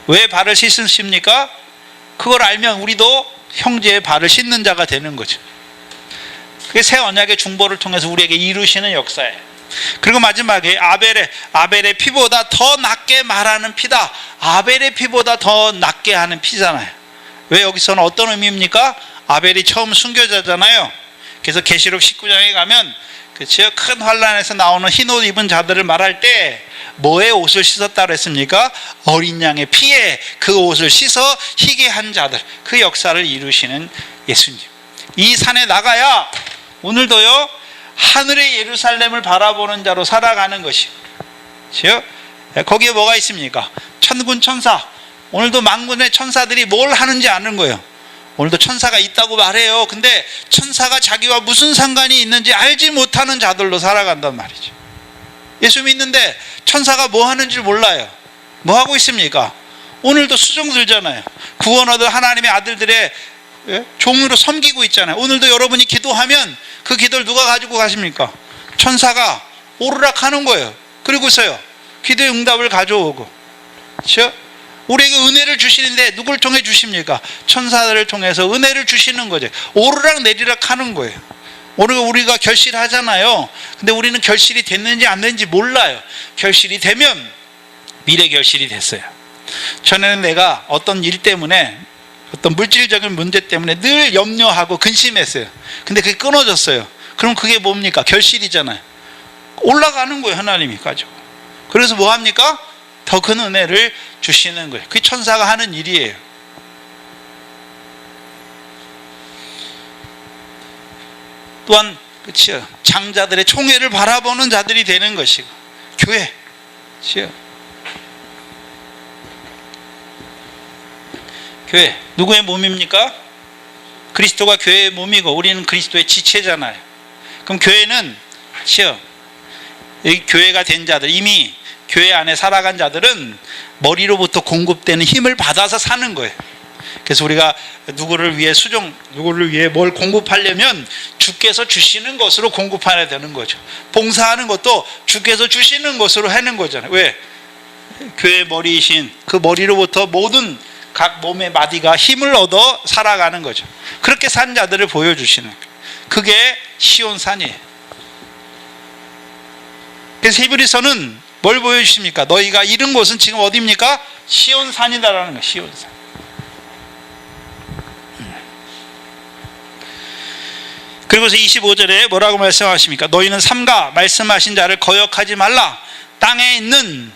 왜 발을 씻으십니까? 그걸 알면 우리도 형제의 발을 씻는 자가 되는 거죠. 그게 새 언약의 중보를 통해서 우리에게 이루시는 역사예요. 그리고 마지막에 아벨의 피보다 더 낫게 말하는 피다. 아벨의 피보다 더 낫게 하는 피잖아요. 왜 여기서는 어떤 의미입니까? 아벨이 처음 순교자잖아요. 그래서 계시록 19장에 가면 그렇죠? 큰 환란에서 나오는 흰옷 입은 자들을 말할 때 뭐의 옷을 씻었다 그랬습니까? 어린 양의 피에 그 옷을 씻어 희게 한 자들, 그 역사를 이루시는 예수님. 이 산에 나가야 오늘도요 하늘의 예루살렘을 바라보는 자로 살아가는 것이요. 거기에 뭐가 있습니까? 천군 천사. 오늘도 만군의 천사들이 뭘 하는지 아는 거예요. 오늘도 천사가 있다고 말해요. 근데 천사가 자기와 무슨 상관이 있는지 알지 못하는 자들로 살아간단 말이죠. 예수 믿는데 천사가 뭐 하는지 몰라요. 뭐 하고 있습니까? 오늘도 수종 들잖아요. 구원 얻은 하나님의 아들들의 종으로 섬기고 있잖아요. 오늘도 여러분이 기도하면 그 기도를 누가 가지고 가십니까? 천사가 오르락 하는 거예요. 그리고서요 기도의 응답을 가져오고. 그렇죠? 우리에게 은혜를 주시는데 누굴 통해 주십니까? 천사들을 통해서 은혜를 주시는 거죠. 오르락 내리락 하는 거예요. 오늘 우리가 결실하잖아요. 근데 우리는 결실이 됐는지 안 됐는지 몰라요. 결실이 되면 미래 결실이 됐어요. 전에는 내가 어떤 일 때문에, 어떤 물질적인 문제 때문에 늘 염려하고 근심했어요. 근데 그게 끊어졌어요. 그럼 그게 뭡니까? 결실이잖아요. 올라가는 거예요. 하나님이 가지고. 그래서 뭐 합니까? 더 큰 은혜를 주시는 거예요. 그게 천사가 하는 일이에요. 또한 그렇죠. 장자들의 총회를 바라보는 자들이 되는 것이고, 교회. 그렇죠. 교회 누구의 몸입니까? 그리스도가 교회의 몸이고 우리는 그리스도의 지체잖아요. 그럼 교회는 그렇죠. 교회가 된 자들, 이미 교회 안에 살아간 자들은 머리로부터 공급되는 힘을 받아서 사는 거예요. 그래서 우리가 누구를 위해 뭘 공급하려면 주께서 주시는 것으로 공급해야 되는 거죠. 봉사하는 것도 주께서 주시는 것으로 하는 거잖아요. 왜? 교회의 머리이신 그 머리로부터 모든 각 몸의 마디가 힘을 얻어 살아가는 거죠. 그렇게 산 자들을 보여주시는 거예요. 그게 시온산이에요. 그래서 히브리서는 뭘 보여주십니까? 너희가 이른 곳은 지금 어디입니까? 시온산이다라는 거예요. 시온산. 그리고서 25절에 뭐라고 말씀하십니까? 너희는 삼가 말씀하신 자를 거역하지 말라. 땅에 있는,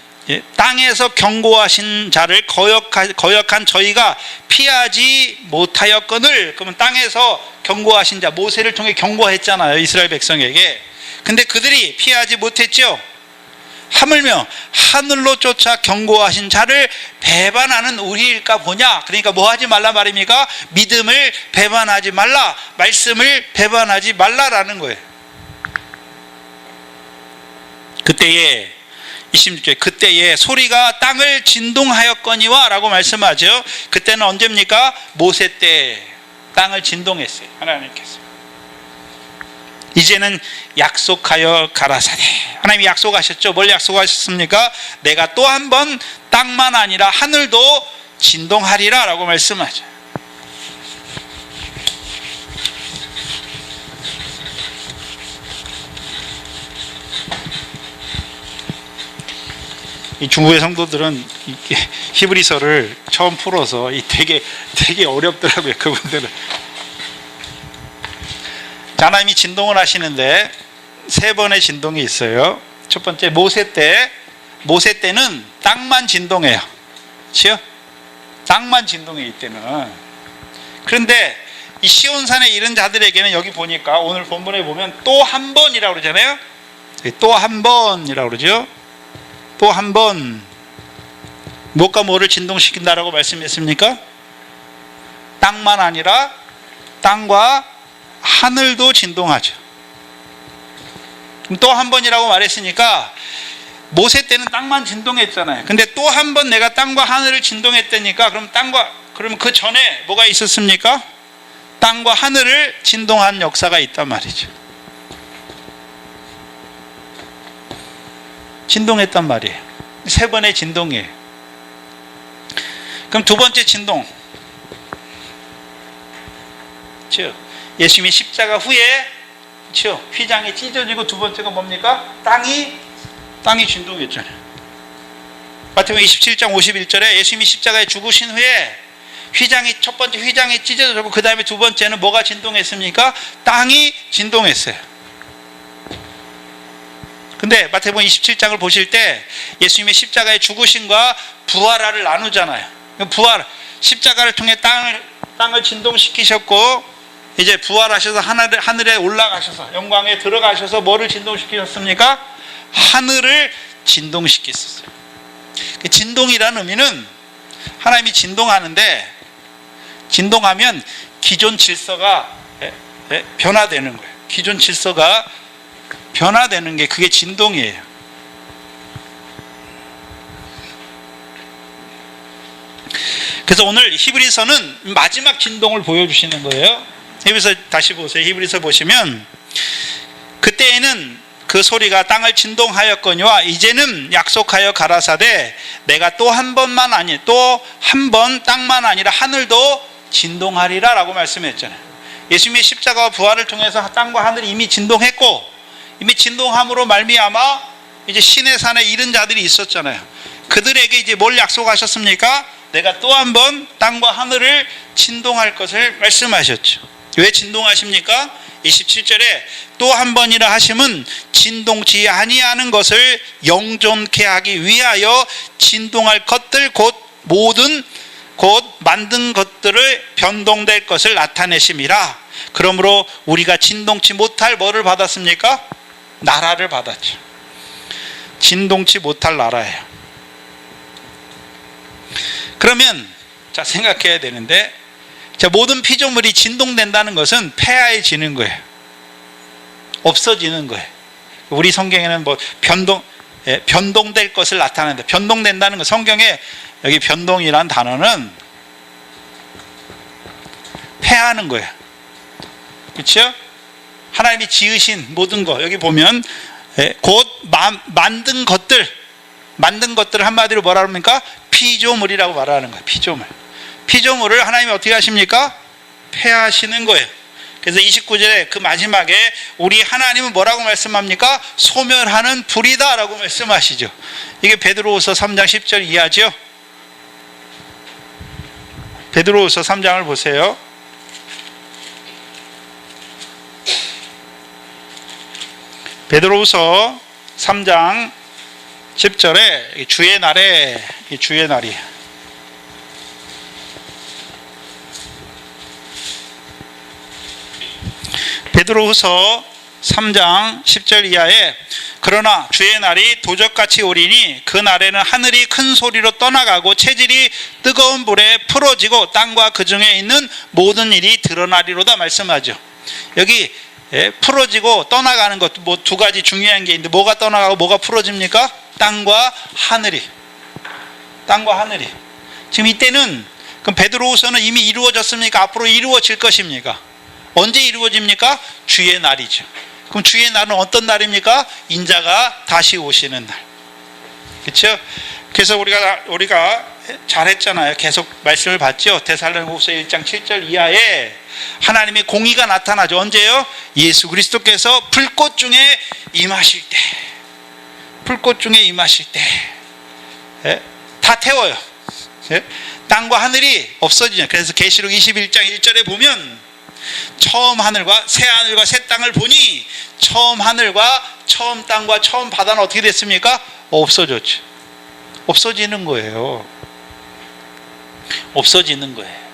땅에서 경고하신 자를 거역한 저희가 피하지 못하였거늘. 그러면 땅에서 경고하신 자, 모세를 통해 경고했잖아요, 이스라엘 백성에게. 근데 그들이 피하지 못했죠. 하물며 하늘로 쫓아 경고하신 자를 배반하는 우리일까 보냐. 그러니까 뭐 하지 말라 말입니까? 믿음을 배반하지 말라, 말씀을 배반하지 말라라는 거예요. 그때에 26절, 그때에 소리가 땅을 진동하였거니와 라고 말씀하죠. 그때는 언제입니까? 모세 때 땅을 진동했어요, 하나님께서. 이제는 약속하여 가라사대. 하나님이 약속하셨죠. 뭘 약속하셨습니까? 내가 또 한 번 땅만 아니라 하늘도 진동하리라 라고 말씀하죠. 이 중국의 성도들은 히브리서를 처음 풀어서 되게 어렵더라고요, 그분들은. 하나님이 진동을 하시는데 세 번의 진동이 있어요. 첫 번째, 모세 때는 땅만 진동해요. 그렇죠? 땅만 진동해, 이때는. 그런데 이 시온산에 이른 자들에게는 여기 보니까 오늘 본문에 보면 또 한 번이라고 그러잖아요. 또 한 번이라고 그러죠. 또 한 번. 무엇과 뭐를 진동시킨다라고 말씀했습니까? 땅만 아니라 땅과 하늘도 진동하죠. 또 한 번이라고 말했으니까 모세 때는 땅만 진동했잖아요. 근데 또 한 번 내가 땅과 하늘을 진동했다니까, 그러면 그 전에 뭐가 있었습니까? 땅과 하늘을 진동한 역사가 있단 말이죠. 진동했단 말이에요. 세 번의 진동이에요. 그럼 두 번째 진동, 즉 예수님이 십자가 후에, 그렇죠, 휘장이 찢어지고, 두 번째가 뭡니까? 땅이 진동했잖아요. 마태복음 27장 51절에 예수님이 십자가에 죽으신 후에 첫 번째 휘장이 찢어졌고, 그 다음에 두 번째는 뭐가 진동했습니까? 땅이 진동했어요. 근데 마태복음 27장을 보실 때 예수님의 십자가의 죽으심과 부활을 나누잖아요. 십자가를 통해 땅을 진동시키셨고, 이제 부활하셔서 하늘에 올라가셔서 영광에 들어가셔서 뭐를 진동시키셨습니까? 하늘을 진동시켰어요. 진동이라는 의미는 하나님이 진동하는데, 진동하면 기존 질서가 변화되는 거예요. 기존 질서가 변화되는 게 그게 진동이에요. 그래서 오늘 히브리서는 마지막 진동을 보여주시는 거예요. 히브리서 다시 보세요. 히브리서 보시면 그때에는 그 소리가 땅을 진동하였거니와 이제는 약속하여 가라사대 내가 또 한 번 땅만 아니라 하늘도 진동하리라 라고 말씀했잖아요. 예수님의 십자가와 부활을 통해서 땅과 하늘이 이미 진동했고, 이미 진동함으로 말미암아 이제 신의 산에 이른 자들이 있었잖아요. 그들에게 이제 뭘 약속하셨습니까? 내가 또 한 번 땅과 하늘을 진동할 것을 말씀하셨죠. 왜 진동하십니까? 27절에 또 한 번이라 하심은 진동치 아니하는 것을 영존케 하기 위하여 진동할 것들 곧 만든 것들을 변동될 것을 나타내심이라. 그러므로 우리가 진동치 못할 뭐를 받았습니까? 나라를 받았죠. 진동치 못할 나라예요. 그러면 자, 생각해야 되는데, 자, 모든 피조물이 진동된다는 것은 폐하해지는 거예요. 없어지는 거예요. 우리 성경에는 뭐 변동될 것을 나타낸다. 변동된다는 거, 성경에 여기 변동이란 단어는 폐하는 거예요. 그렇죠? 하나님이 지으신 모든 거, 여기 보면 곧 만든 것들 한마디로 뭐라 합니까? 피조물이라고 말하는 거예요. 피조물을 하나님이 어떻게 하십니까? 폐하시는 거예요. 그래서 29절에 그 마지막에 우리 하나님은 뭐라고 말씀합니까? 소멸하는 불이다 라고 말씀하시죠. 이게 베드로후서 3장 10절 이하죠. 베드로후서 3장을 보세요. 베드로후서 3장 10절에 주의 날에, 주의 날이, 베드로후서 3장 10절 이하에 그러나 주의 날이 도적같이 오리니 그 날에는 하늘이 큰 소리로 떠나가고 체질이 뜨거운 불에 풀어지고 땅과 그 중에 있는 모든 일이 드러나리로다 말씀하죠. 여기 풀어지고 떠나가는 것, 뭐 두 가지 중요한 게 있는데 뭐가 떠나가고 뭐가 풀어집니까? 땅과 하늘이. 땅과 하늘이. 지금 이때는 그럼 베드로후서는 이미 이루어졌습니까? 앞으로 이루어질 것입니까? 언제 이루어집니까? 주의 날이죠. 그럼 주의 날은 어떤 날입니까? 인자가 다시 오시는 날. 그렇죠? 그래서 우리가 잘했잖아요. 계속 말씀을 봤죠. 데살로니가후서 1장 7절 이하에 하나님의 공의가 나타나죠. 언제요? 예수 그리스도께서 불꽃 중에 임하실 때. 불꽃 중에 임하실 때. 다 태워요. 땅과 하늘이 없어지죠. 그래서 계시록 21장 1절에 보면 처음 하늘과 새 땅을 보니 처음 하늘과 처음 땅과 처음 바다는 어떻게 됐습니까? 없어졌죠. 없어지는 거예요. 없어지는 거예요.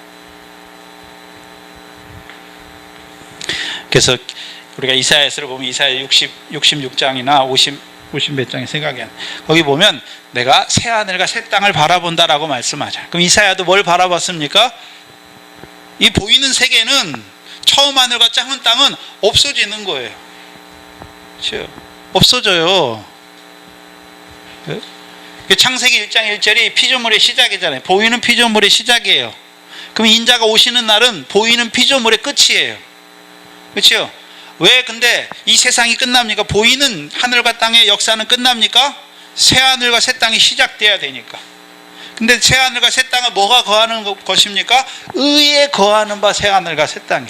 그래서 우리가 이사야서를 보면 이사야 66장이나 50 몇 장이 생각이 안 나요. 거기 보면 내가 새 하늘과 새 땅을 바라본다라고 말씀하죠. 그럼 이사야도 뭘 바라봤습니까? 이 보이는 세계는 처음 하늘과 작은 땅은 없어지는 거예요. 그렇죠? 없어져요. 창세기 1장 1절이 피조물의 시작이잖아요. 보이는 피조물의 시작이에요. 그럼 인자가 오시는 날은 보이는 피조물의 끝이에요. 그렇죠? 왜 근데 이 세상이 끝납니까? 보이는 하늘과 땅의 역사는 끝납니까? 새 하늘과 새 땅이 시작돼야 되니까. 근데 새 하늘과 새 땅은 뭐가 거하는 것입니까? 의에 거하는 바 새 하늘과 새 땅이.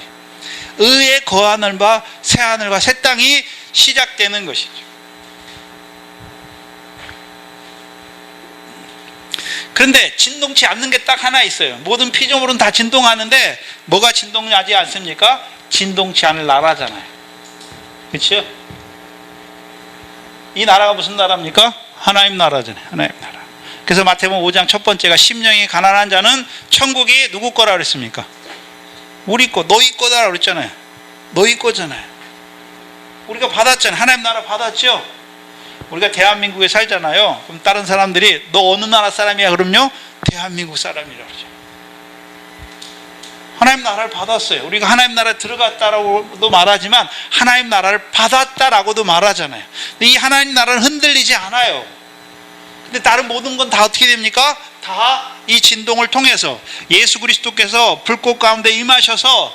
의에 거하는 바 새 하늘과 새 땅이 시작되는 것이죠. 그런데 진동치 않는 게 딱 하나 있어요. 모든 피조물은 다 진동하는데 뭐가 진동하지 않습니까? 진동치 않을 나라잖아요. 그렇죠? 이 나라가 무슨 나라입니까? 하나님 나라잖아요. 하나님 나라. 그래서 마태복음 5장 첫 번째가 심령이 가난한 자는 천국이 누구 거라 그랬습니까? 우리 거, 너희 거다 그랬잖아요. 너희 거잖아요. 우리가 받았잖아요. 하나님 나라 받았죠? 우리가 대한민국에 살잖아요. 그럼 다른 사람들이 너 어느 나라 사람이야? 그럼요? 대한민국 사람이라고 그러죠. 하나님 나라를 받았어요. 우리가 하나님 나라에 들어갔다라고도 말하지만 하나님 나라를 받았다라고도 말하잖아요. 근데 이 하나님 나라는 흔들리지 않아요. 근데 다른 모든 건 다 어떻게 됩니까? 다 이 진동을 통해서 예수 그리스도께서 불꽃 가운데 임하셔서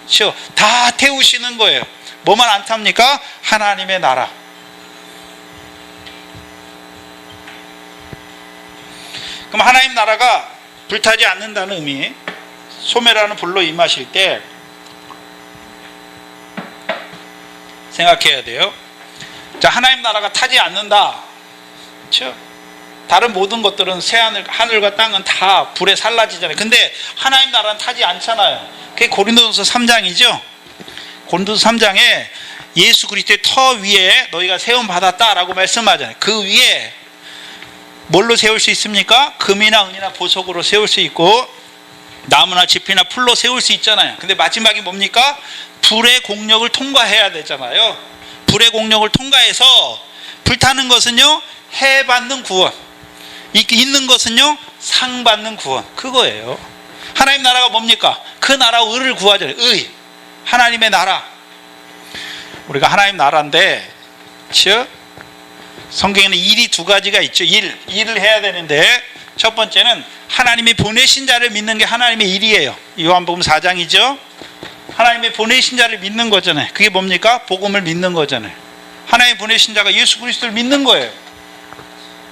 그렇죠? 다 태우시는 거예요. 뭐만 안 탑니까? 하나님의 나라. 그럼 하나님 나라가 불타지 않는다는 의미, 소멸하는 불로 임하실 때 생각해야 돼요. 자, 하나님 나라가 타지 않는다. 그렇죠? 다른 모든 것들은 새 하늘과 땅은 다 불에 살라지잖아요. 근데 하나님 나라는 타지 않잖아요. 그게 고린도전서 3장이죠. 고린도전서 3장에 예수 그리스도의 터 위에 너희가 세움 받았다라고 말씀하잖아요. 그 위에 뭘로 세울 수 있습니까? 금이나 은이나 보석으로 세울 수 있고 나무나 짚이나 풀로 세울 수 있잖아요. 근데 마지막이 뭡니까? 불의 공력을 통과해야 되잖아요. 불의 공력을 통과해서 불타는 것은요 해 받는 구원, 있는 것은요 상 받는 구원. 그거예요. 하나님 나라가 뭡니까? 그 나라 의를 구하잖아요. 의, 하나님의 나라. 우리가 하나님 나라인데 그렇죠? 성경에는 일이 두 가지가 있죠. 일을 해야 되는데 첫 번째는 하나님이 보내신 자를 믿는 게 하나님의 일이에요. 요한복음 4장이죠. 하나님의 보내신 자를 믿는 거잖아요. 그게 뭡니까? 복음을 믿는 거잖아요. 하나님 보내신 자가 예수 그리스도를 믿는 거예요.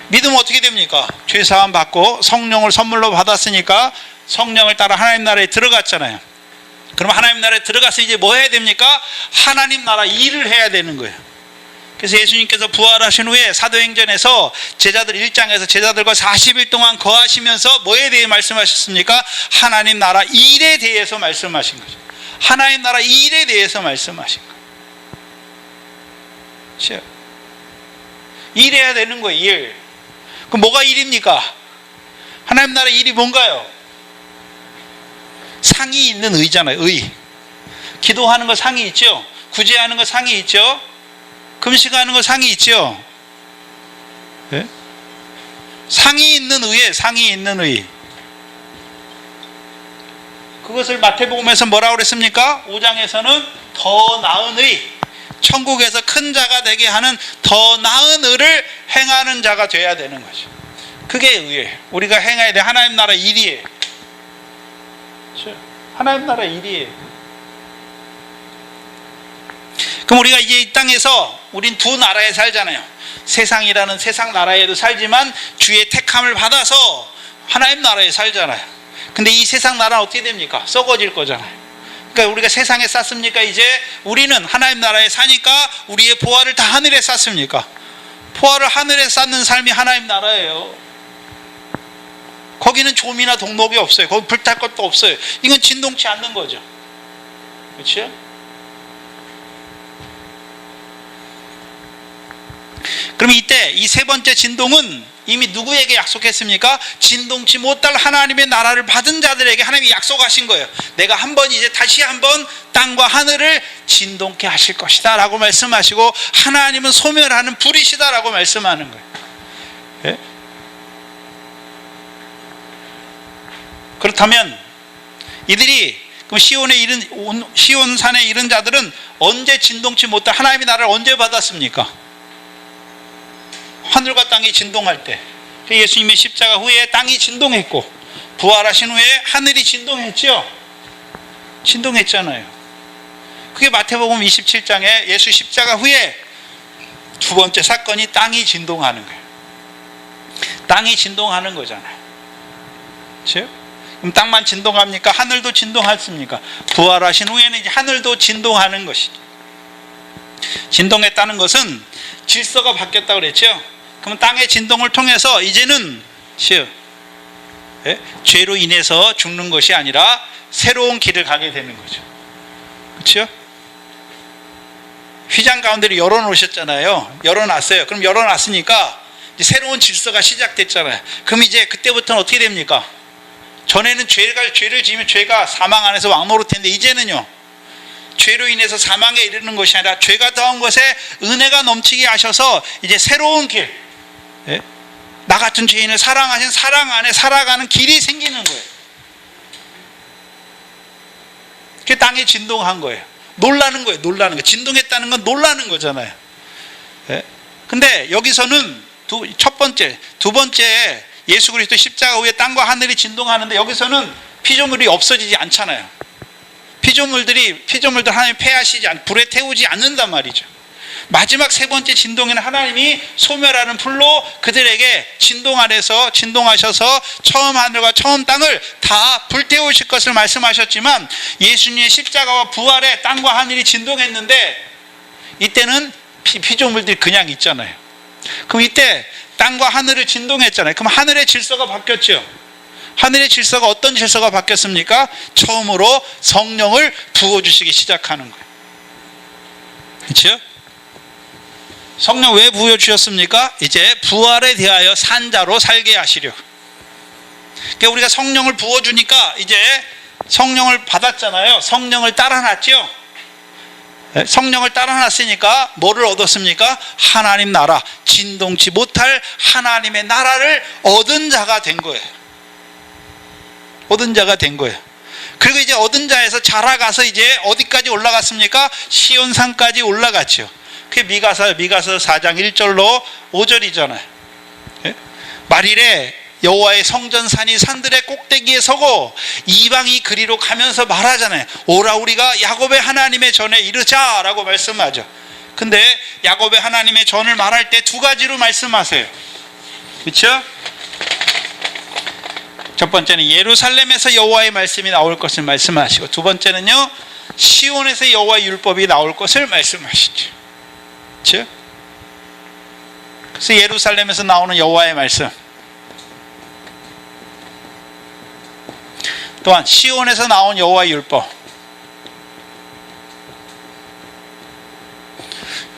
믿으면 어떻게 됩니까? 죄사함 받고 성령을 선물로 받았으니까 성령을 따라 하나님 나라에 들어갔잖아요. 그럼 하나님 나라에 들어가서 이제 뭐 해야 됩니까? 하나님 나라 일을 해야 되는 거예요. 그래서 예수님께서 부활하신 후에 사도행전에서 제자들 1장에서 제자들과 40일 동안 거하시면서 뭐에 대해 말씀하셨습니까? 하나님 나라 일에 대해서 말씀하신 거죠. 하나님 나라 일에 대해서 말씀하신 거예요. 그렇죠? 일해야 되는 거예요. 일. 그럼 뭐가 일입니까? 하나님 나라 일이 뭔가요? 상이 있는 의잖아요. 의. 기도하는 거 상이 있죠. 구제하는 거 상이 있죠. 금식하는 거 상이 있죠. 네? 상이 있는 의에 상이 있는 의. 그것을 마태복음에서 뭐라고 그랬습니까? 5장에서는 더 나은 의, 천국에서 큰 자가 되게 하는 더 나은 의를 행하는 자가 돼야 되는 거죠. 그게 의예요. 우리가 행해야 돼. 하나님 나라 일이에요. 그렇죠? 하나님 나라 일이에요. 그럼 우리가 이제 이 땅에서 우린 두 나라에 살잖아요. 세상이라는 세상 나라에도 살지만 주의 택함을 받아서 하나님 나라에 살잖아요. 근데 이 세상 나라는 어떻게 됩니까? 썩어질 거잖아요. 그러니까 우리가 세상에 쌌습니까? 이제 우리는 하나님 나라에 사니까 우리의 보화를 다 하늘에 쌌습니까? 보화를 하늘에 쌓는 삶이 하나님 나라예요. 거기는 좀이나 동록이 없어요. 거기 불탈 것도 없어요. 이건 진동치 않는 거죠. 그렇죠? 그럼 이때 이 세 번째 진동은 이미 누구에게 약속했습니까? 진동치 못할 하나님의 나라를 받은 자들에게 하나님이 약속하신 거예요. 내가 한번 이제 다시 한번 땅과 하늘을 진동케 하실 것이다 라고 말씀하시고, 하나님은 소멸하는 불이시다 라고 말씀하는 거예요. 예? 그렇다면 이들이 그럼 시온산에 이른 자들은 언제 진동치 못할 하나님의 나라를 언제 받았습니까? 하늘과 땅이 진동할 때. 예수님의 십자가 후에 땅이 진동했고, 부활하신 후에 하늘이 진동했죠. 진동했잖아요. 그게 마태복음 27장에 예수 십자가 후에 두 번째 사건이 땅이 진동하는 거예요. 땅이 진동하는 거잖아요. 그렇죠? 그럼 땅만 진동합니까? 하늘도 진동했습니까? 부활하신 후에는 이제 하늘도 진동하는 것이죠. 진동했다는 것은 질서가 바뀌었다고 그랬죠. 그럼 땅의 진동을 통해서 이제는 죄로 인해서 죽는 것이 아니라 새로운 길을 가게 되는 거죠. 그렇죠? 휘장 가운데를 열어놓으셨잖아요. 열어놨어요. 그럼 열어놨으니까 이제 새로운 질서가 시작됐잖아요. 그럼 이제 그때부터는 어떻게 됩니까? 전에는 죄를 지으면 죄가 사망 안에서 왕노릇했는데, 이제는요, 죄로 인해서 사망에 이르는 것이 아니라 죄가 더한 것에 은혜가 넘치게 하셔서 이제 새로운 길, 나 같은 죄인을 사랑하신 사랑 안에 살아가는 길이 생기는 거예요. 그게 땅이 진동한 거예요. 놀라는 거예요. 놀라는 거. 진동했다는 건 놀라는 거잖아요. 근데 여기서는 두 번째 예수 그리스도 십자가 후에 땅과 하늘이 진동하는데, 여기서는 피조물이 없어지지 않잖아요. 피조물들 하나님 폐하시지 불에 태우지 않는단 말이죠. 마지막 세 번째 진동에는 하나님이 소멸하는 불로 그들에게 진동 안에서 진동하셔서 처음 하늘과 처음 땅을 다 불태우실 것을 말씀하셨지만, 예수님의 십자가와 부활에 땅과 하늘이 진동했는데, 이때는 피조물들이 그냥 있잖아요. 그럼 이때 땅과 하늘을 진동했잖아요. 그럼 하늘의 질서가 바뀌었죠. 하늘의 질서가 어떤 질서가 바뀌었습니까? 처음으로 성령을 부어주시기 시작하는 거예요. 그렇죠? 성령 왜 부어주셨습니까? 이제 부활에 대하여 산 자로 살게 하시려고. 그러니까 우리가 성령을 부어주니까 이제 성령을 받았잖아요. 성령을 따라놨죠. 성령을 따라놨으니까 뭐를 얻었습니까? 하나님 나라, 진동치 못할 하나님의 나라를 얻은 자가 된 거예요. 얻은 자가 된 거예요. 그리고 이제 얻은 자에서 자라가서 이제 어디까지 올라갔습니까? 시온산까지 올라갔죠. 그게 미가서 4장 1절로 5절이잖아요. 말일에 여호와의 성전산이 산들의 꼭대기에 서고 이방이 그리로 가면서 말하잖아요. 오라 우리가 야곱의 하나님의 전에 이르자라고 말씀하죠. 근데 야곱의 하나님의 전을 말할 때 두 가지로 말씀하세요. 그렇죠? 첫 번째는 예루살렘에서 여호와의 말씀이 나올 것을 말씀하시고, 두 번째는요 시온에서 여호와의 율법이 나올 것을 말씀하시죠. 그렇죠? 그래서 예루살렘에서 나오는 여호와의 말씀, 또한 시온에서 나온 여호와의 율법.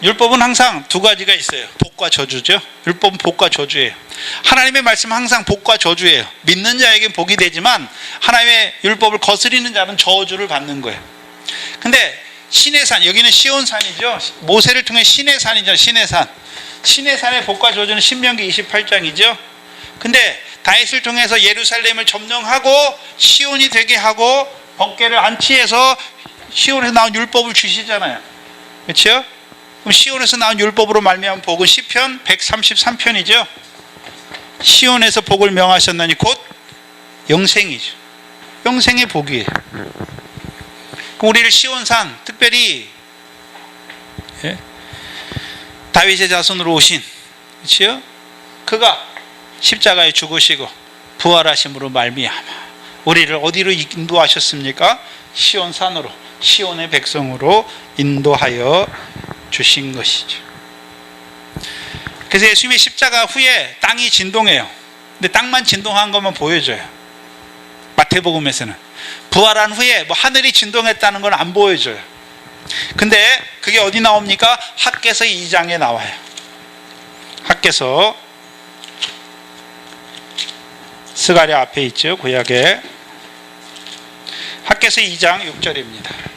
율법은 항상 두 가지가 있어요. 복과 저주죠. 율법은 복과 저주예요. 하나님의 말씀은 항상 복과 저주예요. 믿는 자에겐 복이 되지만 하나님의 율법을 거스리는 자는 저주를 받는 거예요. 근데 신의 산, 여기는 시온산이죠. 모세를 통해 신의 산이죠. 신의 산. 신의 산의 복과 저주는 신명기 28장이죠. 근데 다윗을 통해서 예루살렘을 점령하고 시온이 되게 하고 법궤를 안치해서 시온에서 나온 율법을 주시잖아요. 그렇죠? 그럼 시온에서 나온 율법으로 말미암은 복은 시편 133편이죠. 시온에서 복을 명하셨나니 곧 영생이죠. 영생의 복이에요. 그럼 우리를 시온산, 특별히 다윗의 자손으로 오신, 그렇죠? 그가 십자가에 죽으시고 부활하심으로 말미암아 우리를 어디로 인도하셨습니까? 시온산으로, 시온의 백성으로 인도하여 주신 것이죠. 그래서 예수님의 십자가 후에 땅이 진동해요. 근데 땅만 진동한 것만 보여줘요. 마태복음에서는 부활한 후에 뭐 하늘이 진동했다는 건 안 보여줘요. 근데 그게 어디 나옵니까? 학개서 2장에 나와요. 학개서, 스가랴 앞에 있죠. 구약에 학개서 2장 6절입니다.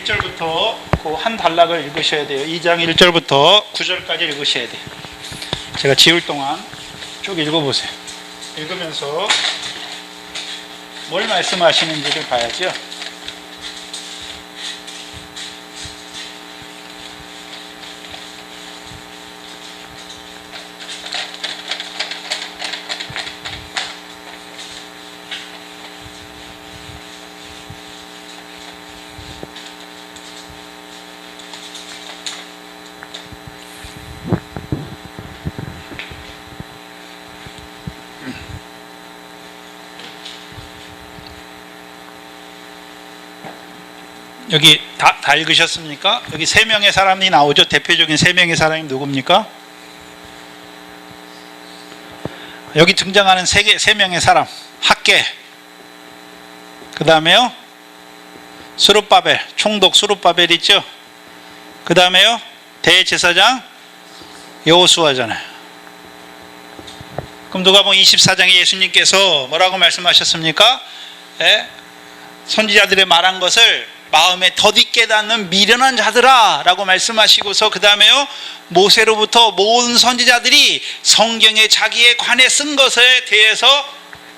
1절부터 그 한 단락을 읽으셔야 돼요. 2장 1절부터 9절까지 읽으셔야 돼요. 제가 지울 동안 쭉 읽어보세요. 읽으면서 뭘 말씀하시는지를 봐야죠. 여기 다 읽으셨습니까? 여기 세 명의 사람이 나오죠. 대표적인 세 명의 사람이 누굽니까? 여기 등장하는 세 명의 사람, 학개, 그 다음에요 스룹바벨, 총독 스룹바벨 있죠. 그 다음에요 대제사장 여호수아잖아요. 그럼 누가복음 24장에 예수님께서 뭐라고 말씀하셨습니까? 선지자들의 말한 것을 마음에 더디 깨닫는 미련한 자들아 라고 말씀하시고서 그 다음에요 모세로부터 모든 선지자들이 성경에 자기에 관해 쓴 것에 대해서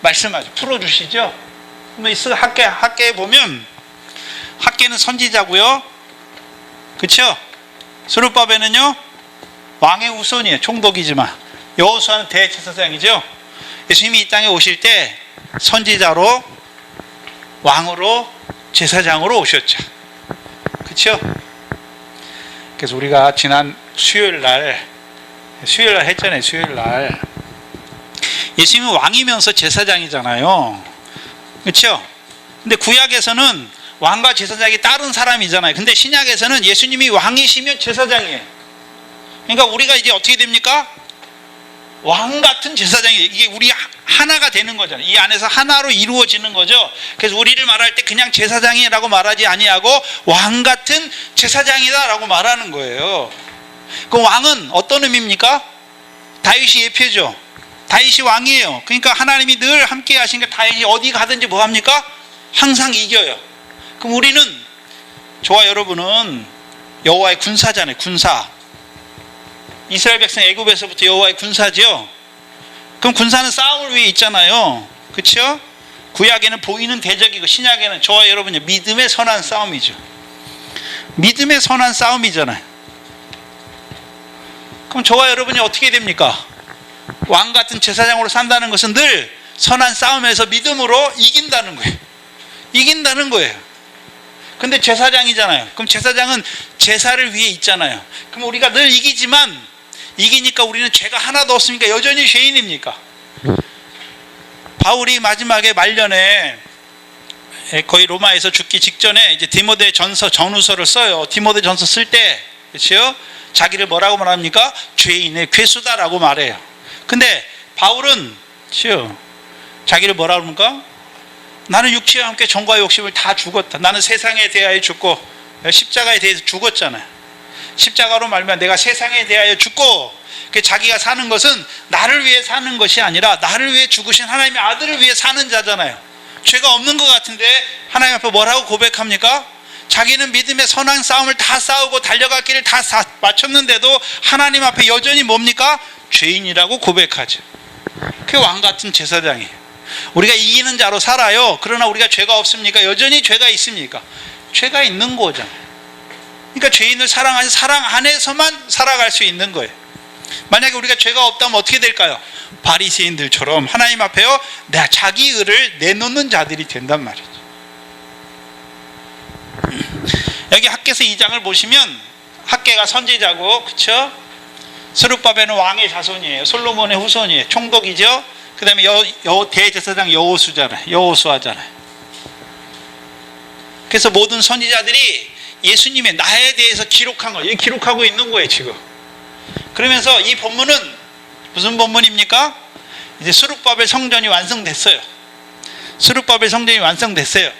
말씀하죠. 풀어주시죠. 학개에 보면 학개는 선지자고요, 그렇죠? 스룹바벨은요 왕의 후손이에요. 총독이지만. 여호수아는 대제사장이죠. 예수님이 이 땅에 오실 때 선지자로, 왕으로, 제사장으로 오셨죠. 그렇죠? 그래서 우리가 지난 수요일 날 했잖아요. 수요일 날 예수님은 왕이면서 제사장이잖아요. 그렇죠? 근데 구약에서는 왕과 제사장이 다른 사람이잖아요. 근데 신약에서는 예수님이 왕이시면 제사장이에요. 그러니까 우리가 이제 어떻게 됩니까? 왕 같은 제사장이, 이게 우리 하나가 되는 거잖아요. 이 안에서 하나로 이루어지는 거죠. 그래서 우리를 말할 때 그냥 제사장이라고 말하지 아니하고 왕 같은 제사장이다 라고 말하는 거예요. 그 왕은 어떤 의미입니까? 다윗이 예표죠. 다윗이 왕이에요. 그러니까 하나님이 늘 함께 하시니까 다윗이 어디 가든지 뭐 합니까? 항상 이겨요. 그럼 우리는, 저와 여러분은 여호와의 군사잖아요. 군사. 이스라엘 백성 애굽에서부터 여호와의 군사죠. 그럼 군사는 싸움을 위해 있잖아요. 그렇죠? 구약에는 보이는 대적이고 신약에는 저와 여러분이 믿음의 선한 싸움이죠. 믿음의 선한 싸움이잖아요. 그럼 저와 여러분이 어떻게 됩니까? 왕 같은 제사장으로 산다는 것은 늘 선한 싸움에서 믿음으로 이긴다는 거예요. 이긴다는 거예요. 근데 제사장이잖아요. 그럼 제사장은 제사를 위해 있잖아요. 그럼 우리가 늘 이기지만, 이기니까 우리는 죄가 하나도 없으니까 여전히 죄인입니까? 바울이 마지막에 말년에 거의 로마에서 죽기 직전에 이제 디모데 전서 전후서를 써요. 디모데 전서 쓸 때, 그렇죠? 자기를 뭐라고 말합니까? 죄인의 괴수다라고 말해요. 근데 바울은 그렇죠? 자기를 뭐라고 합니까? 나는 육체와 함께 정과 욕심을 다 죽었다. 나는 세상에 대하여 죽고 십자가에 대해서 죽었잖아요. 십자가로 말하면 내가 세상에 대하여 죽고, 자기가 사는 것은 나를 위해 사는 것이 아니라 나를 위해 죽으신 하나님의 아들을 위해 사는 자잖아요. 죄가 없는 것 같은데 하나님 앞에 뭐라고 고백합니까? 자기는 믿음의 선한 싸움을 다 싸우고 달려갈 길을 다 마쳤는데도 하나님 앞에 여전히 뭡니까? 죄인이라고 고백하죠. 그게 왕같은 제사장이에요. 우리가 이기는 자로 살아요. 그러나 우리가 죄가 없습니까? 여전히 죄가 있습니까? 죄가 있는 거잖아요. 그러니까 죄인을 사랑하는 사랑 안에서만 살아갈 수 있는 거예요. 만약에 우리가 죄가 없다면 어떻게 될까요? 바리새인들처럼 하나님 앞에요, 내가 자기 의를 내놓는 자들이 된단 말이죠. 여기 학개서 2장을 보시면 학개가 선지자고, 그쵸? 스룹바벨은 왕의 자손이에요. 솔로몬의 후손이에요. 총독이죠. 그 다음에 대제사장 여호수아잖아요. 그래서 모든 선지자들이 예수님의 나에 대해서 기록한 거예요. 기록하고 있는 거예요, 지금. 그러면서 이 본문은 무슨 본문입니까? 이제 스룹바벨 성전이 완성됐어요. 스룹바벨 성전이 완성됐어요.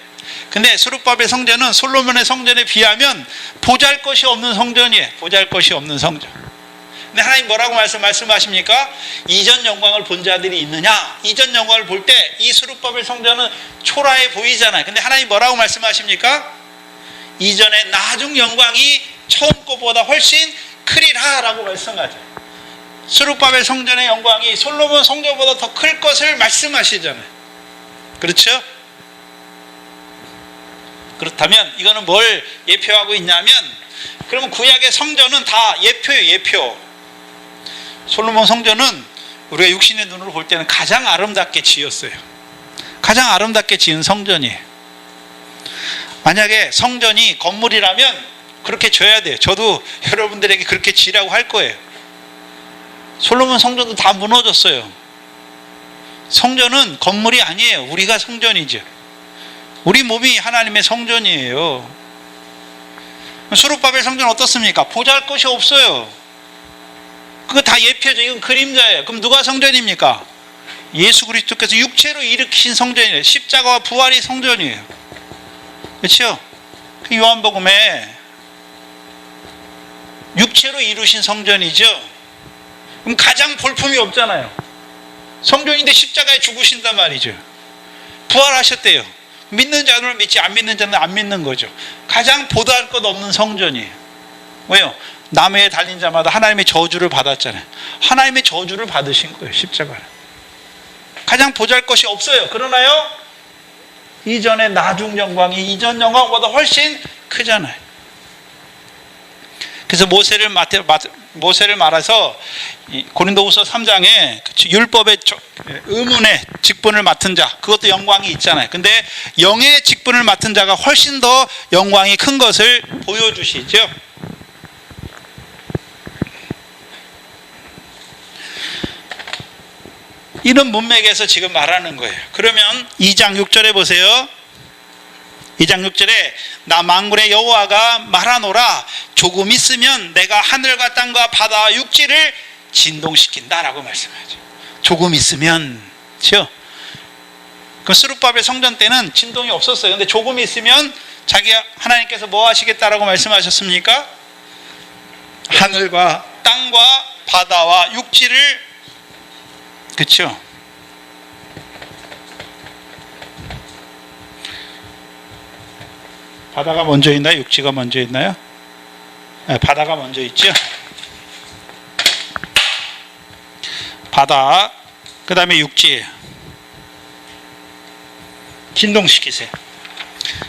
근데 스룹바벨 성전은 솔로몬의 성전에 비하면 보잘것이 없는 성전이에요. 보잘것이 없는 성전. 근데 하나님 뭐라고 말씀하십니까? 이전 영광을 본 자들이 있느냐? 이전 영광을 볼 때 이 스룹바벨 성전은 초라해 보이잖아요. 근데 하나님 뭐라고 말씀하십니까? 이전에 나중 영광이 처음 것보다 훨씬 크리라 라고 말씀하죠. 스룹바벨 성전의 영광이 솔로몬 성전보다 더 클 것을 말씀하시잖아요. 그렇죠? 그렇다면 이거는 뭘 예표하고 있냐면, 그러면 구약의 성전은 다 예표예요. 예표. 솔로몬 성전은 우리가 육신의 눈으로 볼 때는 가장 아름답게 지었어요. 가장 아름답게 지은 성전이에요. 만약에 성전이 건물이라면 그렇게 져야 돼요. 저도 여러분들에게 그렇게 지라고 할 거예요. 솔로몬 성전도 다 무너졌어요. 성전은 건물이 아니에요. 우리가 성전이죠. 우리 몸이 하나님의 성전이에요. 스룹바벨 성전 어떻습니까? 보잘것이 없어요. 그거 다 예표죠. 이건 그림자예요. 그럼 누가 성전입니까? 예수 그리스도께서 육체로 일으키신 성전이에요. 십자가와 부활이 성전이에요. 그렇죠? 그 요한복음에 육체로 이루신 성전이죠. 그럼 가장 볼품이 없잖아요. 성전인데 십자가에 죽으신단 말이죠. 부활하셨대요. 믿는 자는 믿지, 안 믿는 자는 안 믿는 거죠. 가장 보다 것 없는 성전이에요. 왜요? 나무에 달린 자마다 하나님의 저주를 받았잖아요. 하나님의 저주를 받으신 거예요, 십자가를. 가장 보잘것이 없어요. 그러나요, 이전의 나중 영광이 이전 영광보다 훨씬 크잖아요. 그래서 모세를 말해서 고린도후서 3장에 율법의 의문의 직분을 맡은 자, 그것도 영광이 있잖아요. 근데 영의 직분을 맡은 자가 훨씬 더 영광이 큰 것을 보여주시죠. 이런 문맥에서 지금 말하는 거예요. 그러면 2장 6절에 보세요. 2장 6절에 나 만군의 여호와가 말하노라, 조금 있으면 내가 하늘과 땅과 바다와 육지를 진동시킨다라고 말씀하죠. 조금 있으면, 그렇죠? 그 스룹바벨 성전 때는 진동이 없었어요. 근데 조금 있으면 하나님께서 뭐 하시겠다라고 말씀하셨습니까? 하늘과 땅과 바다와 육지를, 그렇죠? 바다가 먼저 있나요? 육지가 먼저 있나요? 네, 바다가 먼저 있죠. 바다, 그 다음에 육지 진동시키세요.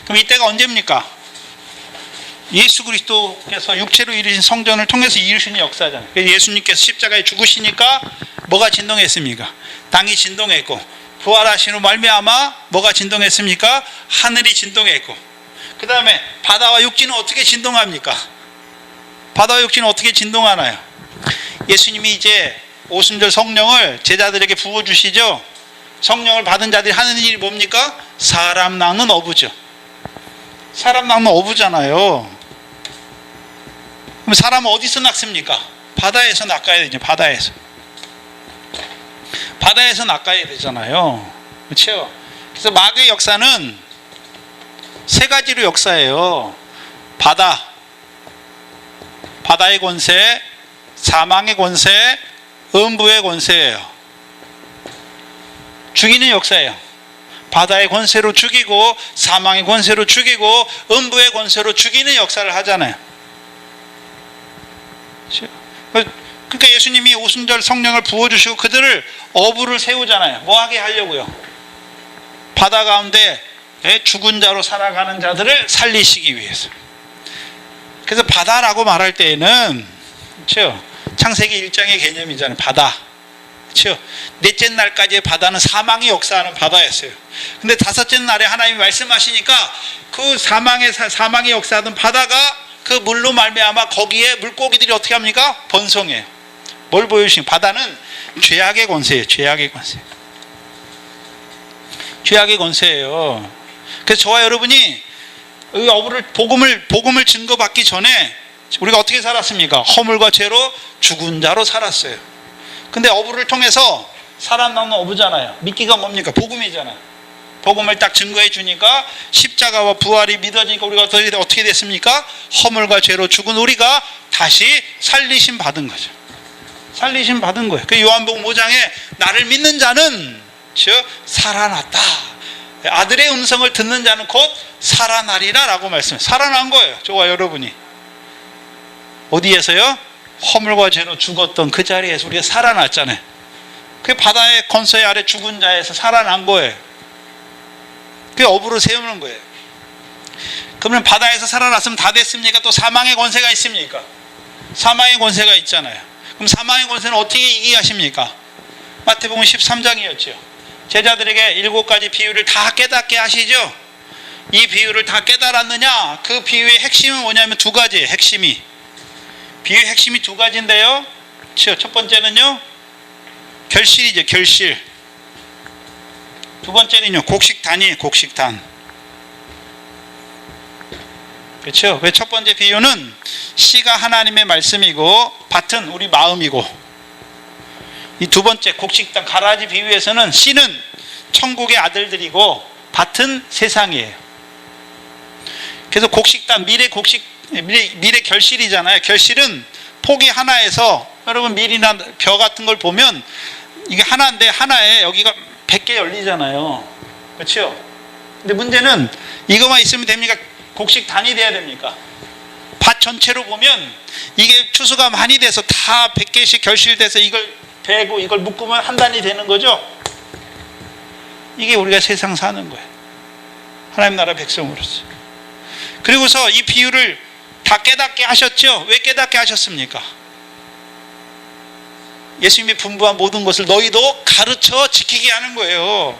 그럼 이때가 언제입니까? 예수 그리스도께서 육체로 이루신 성전을 통해서 이루신 역사잖아요. 그래서 예수님께서 십자가에 죽으시니까 뭐가 진동했습니까? 땅이 진동했고, 부활하신 후 말미암아 뭐가 진동했습니까? 하늘이 진동했고, 그 다음에 바다와 육지는 어떻게 진동합니까? 바다와 육지는 어떻게 진동하나요? 예수님이 이제 오순절 성령을 제자들에게 부어주시죠. 성령을 받은 자들이 하는 일이 뭡니까? 사람 낚는 어부죠. 사람 낚는 어부잖아요. 그럼 사람은 어디서 낚습니까? 바다에서 낚아야 되죠. 바다에서 낚아야 되잖아요. 그렇죠? 그래서 마귀의 역사는 세 가지로 역사해요. 바다의 권세, 사망의 권세, 음부의 권세예요. 죽이는 역사예요. 바다의 권세로 죽이고, 사망의 권세로 죽이고, 음부의 권세로 죽이는 역사를 하잖아요. 그러니까 예수님이 오순절 성령을 부어주시고 그들을 어부를 세우잖아요. 뭐 하게 하려고요? 바다 가운데 죽은 자로 살아가는 자들을 살리시기 위해서. 그래서 바다라고 말할 때에는, 그렇죠? 창세기 1장의 개념이잖아요. 바다. 그렇죠? 넷째 날까지의 바다는 사망이 역사하는 바다였어요. 근데 다섯째 날에 하나님이 말씀하시니까 그 사망이 역사하던 바다가 그 물로 말미암아 거기에 물고기들이 어떻게 합니까? 번성해요. 뭘 보여주시는? 바다는 죄악의 권세예요. 죄악의 권세. 죄악의 권세예요. 그래서 저와 여러분이 복음을 증거받기 전에 우리가 어떻게 살았습니까? 허물과 죄로 죽은 자로 살았어요. 근데 어부를 통해서 살아남는 어부잖아요. 미끼가 뭡니까? 복음이잖아요. 복음을 딱 증거해 주니까 십자가와 부활이 믿어지니까 우리가 어떻게 됐습니까? 허물과 죄로 죽은 우리가 다시 살리심 받은 거죠. 살리심 받은 거예요. 그 요한복음 5장에 나를 믿는 자는 즉 살아났다. 아들의 음성을 듣는 자는 곧 살아나리라 라고 말씀해요. 살아난 거예요. 저와 여러분이. 어디에서요? 허물과 죄로 죽었던 그 자리에서 우리가 살아났잖아요. 그 바다의 권세 아래 죽은 자에서 살아난 거예요. 그게 어부로 세우는 거예요. 그러면 바다에서 살아났으면 다 됐습니까? 또 사망의 권세가 있습니까? 사망의 권세가 있잖아요. 그럼 사망의 권세는 어떻게 이기게 하십니까? 마태복음 13장이었죠. 제자들에게 7가지 비유를 다 깨닫게 하시죠. 이 비유를 다 깨달았느냐? 그 비유의 핵심은 뭐냐면 2가지예요. 핵심이. 비유의 핵심이 2가지인데요. 첫 번째는요, 결실이죠. 결실. 두 번째는요, 곡식단이에요. 곡식단. 그렇죠? 왜 첫 번째 비유는 씨가 하나님의 말씀이고 밭은 우리 마음이고, 이 두 번째 곡식단 가라지 비유에서는 씨는 천국의 아들들이고 밭은 세상이에요. 그래서 곡식단, 미래 결실이잖아요. 결실은 포기 하나에서, 여러분 밀이나 벼 같은 걸 보면 이게 하나인데 하나에 여기가 100개 열리잖아요. 그렇죠? 근데 문제는 이것만 있으면 됩니까? 곡식단이 돼야 됩니까? 밭 전체로 보면 이게 추수가 많이 돼서 다 100개씩 결실돼서 이걸 베고 이걸 묶으면 한 단이 되는 거죠. 이게 우리가 세상 사는 거예요. 하나님 나라 백성으로서. 그리고서 이 비유를 다 깨닫게 하셨죠. 왜 깨닫게 하셨습니까? 예수님이 분부한 모든 것을 너희도 가르쳐 지키게 하는 거예요.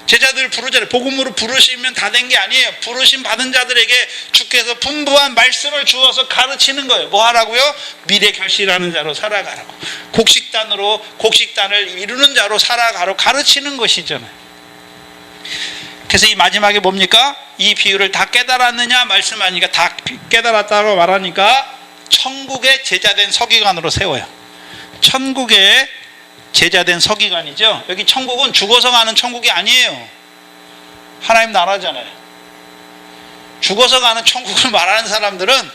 제자들 부르잖아요. 복음으로 부르시면 다 된 게 아니에요. 부르심 받은 자들에게 주께서 분부한 말씀을 주어서 가르치는 거예요. 뭐 하라고요? 미래 결실하는 자로 살아가라고. 곡식단을 이루는 자로 살아가라고 가르치는 것이잖아요. 그래서 이 마지막에 뭡니까? 이 비유를 다 깨달았느냐 말씀하니까 다 깨달았다고 말하니까 천국의 제자된 서기관으로 세워요. 천국의 제자된 서기관이죠. 여기 천국은 죽어서 가는 천국이 아니에요. 하나님 나라잖아요. 죽어서 가는 천국을 말하는 사람들은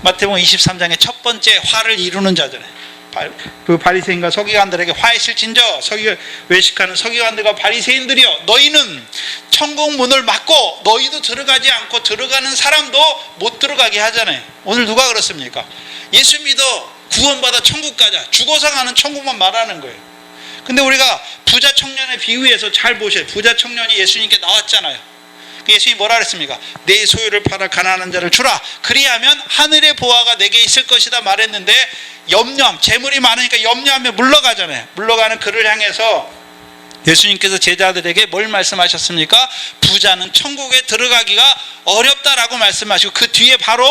마태복음 23장의 첫 번째 화를 이루는 자잖아요. 그 바리새인과 서기관들에게 화의 실진저 외식하는 서기관들과 바리새인들이여, 너희는 천국 문을 막고 너희도 들어가지 않고 들어가는 사람도 못 들어가게 하잖아요. 오늘 누가 그렇습니까? 예수 믿어 구원받아 천국 가자. 죽어서 가는 천국만 말하는 거예요. 근데 우리가 부자 청년의 비유에서 잘 보셔요. 부자 청년이 예수님께 나왔잖아요. 예수님이 뭐라 그랬습니까? 내 소유를 팔아 가난한 자를 주라. 그리하면 하늘의 보화가 내게 있을 것이다 말했는데, 재물이 많으니까 염려하며 물러가잖아요. 물러가는 그를 향해서 예수님께서 제자들에게 뭘 말씀하셨습니까? 부자는 천국에 들어가기가 어렵다라고 말씀하시고, 그 뒤에 바로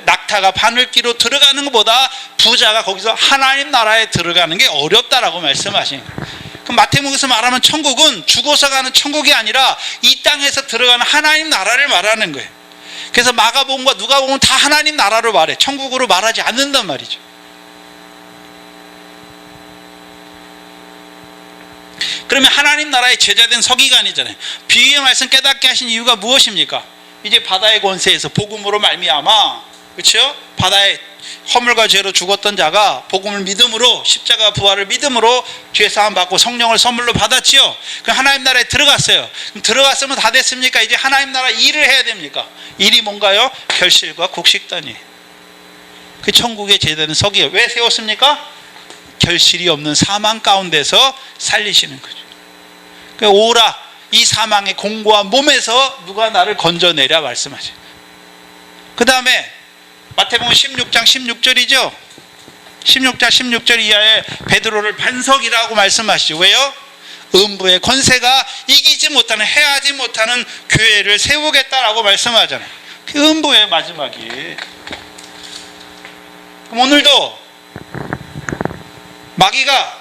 낙타가 바늘귀로 들어가는 것보다 부자가 거기서 하나님 나라에 들어가는 게 어렵다라고 말씀하신 거예요. 그럼 마태복음에서 말하면 천국은 죽어서 가는 천국이 아니라 이 땅에서 들어가는 하나님 나라를 말하는 거예요. 그래서 마가복음과 누가복음은 다 하나님 나라로 말해, 천국으로 말하지 않는단 말이죠. 그러면 하나님 나라의 제자된 서기관이잖아요. 비유의 말씀 깨닫게 하신 이유가 무엇입니까? 이제 바다의 권세에서 복음으로 말미암아, 그렇죠? 바다의 허물과 죄로 죽었던 자가 복음을 믿음으로, 십자가 부활을 믿음으로 죄 사함 받고 성령을 선물로 받았지요. 그럼 하나님 나라에 들어갔어요. 그럼 들어갔으면 다 됐습니까? 이제 하나님 나라 일을 해야 됩니까? 일이 뭔가요? 결실과 곡식단이에요. 그 천국의 제자는 서기관 왜 세웠습니까? 결실이 없는 사망 가운데서 살리시는 거죠. 오라, 이 사망의 공고한 몸에서 누가 나를 건져내랴 말씀하죠. 그 다음에 마태복음 16장 16절이죠. 16장 16절 이하에 베드로를 반석이라고 말씀하시죠. 왜요? 음부의 권세가 이기지 못하는, 해하지 못하는 교회를 세우겠다라고 말씀하잖아요. 그 음부의 마지막이. 그럼 오늘도 마귀가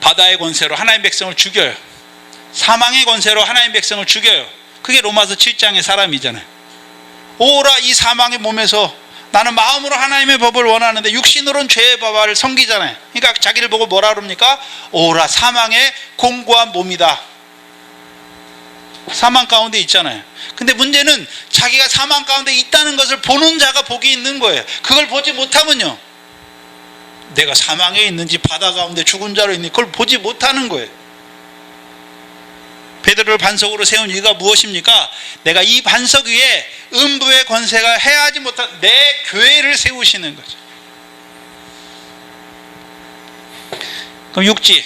바다의 권세로 하나님의 백성을 죽여요. 사망의 권세로 하나님의 백성을 죽여요. 그게 로마서 7장의 사람이잖아요. 오라, 이 사망의 몸에서 나는 마음으로 하나님의 법을 원하는데 육신으로는 죄의 법을 섬기잖아요. 그러니까 자기를 보고 뭐라 그럽니까? 오라, 사망의 공고한 몸이다. 사망 가운데 있잖아요. 근데 문제는 자기가 사망 가운데 있다는 것을 보는 자가 복이 있는 거예요. 그걸 보지 못하면요, 내가 사망에 있는지 바다 가운데 죽은 자로 있는지 그걸 보지 못하는 거예요. 베드로를 반석으로 세운 이유가 무엇입니까? 내가 이 반석 위에 음부의 권세가 해하지 못한 내 교회를 세우시는 거죠. 그럼 육지,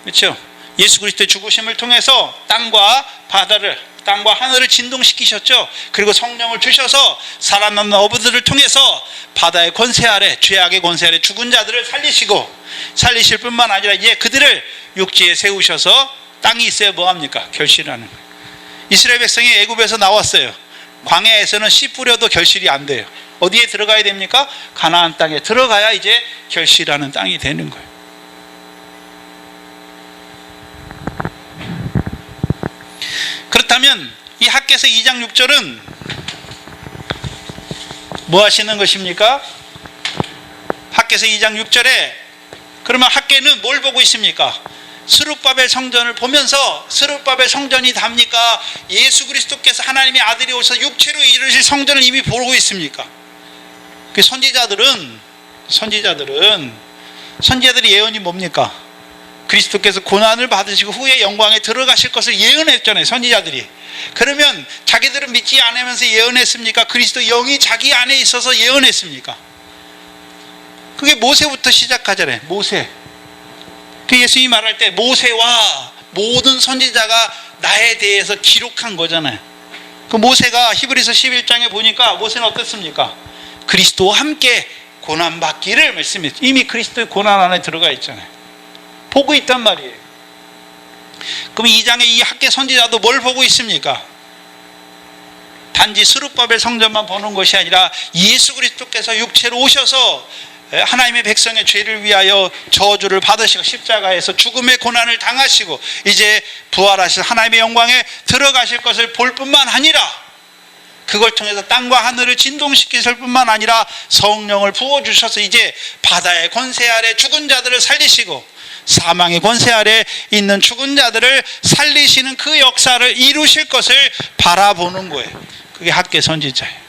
그렇죠? 예수 그리스도의 죽으심을 통해서 땅과 하늘을 진동시키셨죠. 그리고 성령을 주셔서 살아남는 어부들을 통해서 바다의 권세 아래, 죄악의 권세 아래 죽은 자들을 살리실 뿐만 아니라 이제 그들을 육지에 세우셔서, 땅이 있어야 뭐합니까? 결실하는 거예요. 이스라엘 백성이 애굽에서 나왔어요. 광야에서는 씨 뿌려도 결실이 안 돼요. 어디에 들어가야 됩니까? 가나안 땅에 들어가야 이제 결실하는 땅이 되는 거예요. 그렇다면 이 학개서 2장 6절은 뭐 하시는 것입니까? 학개서 2장 6절에 그러면 학개는 뭘 보고 있습니까? 스룹바벨 성전을 보면서, 스룹바벨 성전이 답니까? 예수 그리스도께서 하나님의 아들이 오셔서 육체로 이루실 성전을 이미 보고 있습니까? 그 선지자들의 예언이 뭡니까? 그리스도께서 고난을 받으시고 후에 영광에 들어가실 것을 예언했잖아요, 선지자들이. 그러면 자기들은 믿지 않으면서 예언했습니까? 그리스도 영이 자기 안에 있어서 예언했습니까? 그게 모세부터 시작하잖아요. 모세. 그 예수님이 말할 때 모세와 모든 선지자가 나에 대해서 기록한 거잖아요. 그 모세가 히브리서 11장에 보니까 모세는 어떻습니까? 그리스도와 함께 고난받기를 말씀했죠. 이미 그리스도의 고난 안에 들어가 있잖아요. 보고 있단 말이에요. 그럼 2장의 이 학개 선지자도 뭘 보고 있습니까? 단지 스룹바벨 성전만 보는 것이 아니라 예수 그리스도께서 육체로 오셔서 하나님의 백성의 죄를 위하여 저주를 받으시고 십자가에서 죽음의 고난을 당하시고 이제 부활하실 하나님의 영광에 들어가실 것을 볼 뿐만 아니라, 그걸 통해서 땅과 하늘을 진동시키실 뿐만 아니라 성령을 부어주셔서 이제 바다의 권세 아래 죽은 자들을 살리시고 사망의 권세 아래 있는 죽은 자들을 살리시는 그 역사를 이루실 것을 바라보는 거예요. 그게 학개 선지자예요.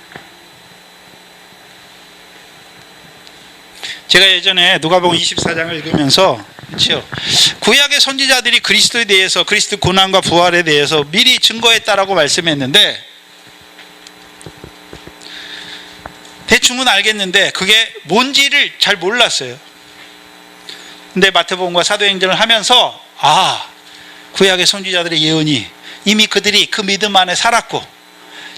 제가 예전에 누가복음 24장을 읽으면서, 그렇죠? 구약의 선지자들이 그리스도에 대해서, 그리스도 고난과 부활에 대해서 미리 증거했다라고 말씀했는데, 대충은 알겠는데 그게 뭔지를 잘 몰랐어요. 근데 마태복음과 사도행전을 하면서 구약의 선지자들의 예언이 이미 그들이 그 믿음 안에 살았고,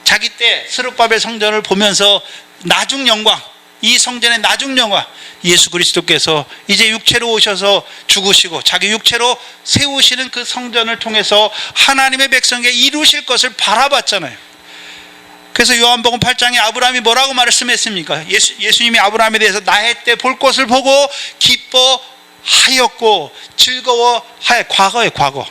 자기 때 스룹바벨 성전을 보면서 나중 영광, 이 성전의 나중 영화 예수 그리스도께서 이제 육체로 오셔서 죽으시고 자기 육체로 세우시는 그 성전을 통해서 하나님의 백성에게 이루실 것을 바라봤잖아요. 그래서 요한복음 8장에 아브라함이 뭐라고 말씀했습니까? 예수님이 아브라함에 대해서 나의 때 볼 것을 보고 기뻐하였고 즐거워하여, 과거에 과거.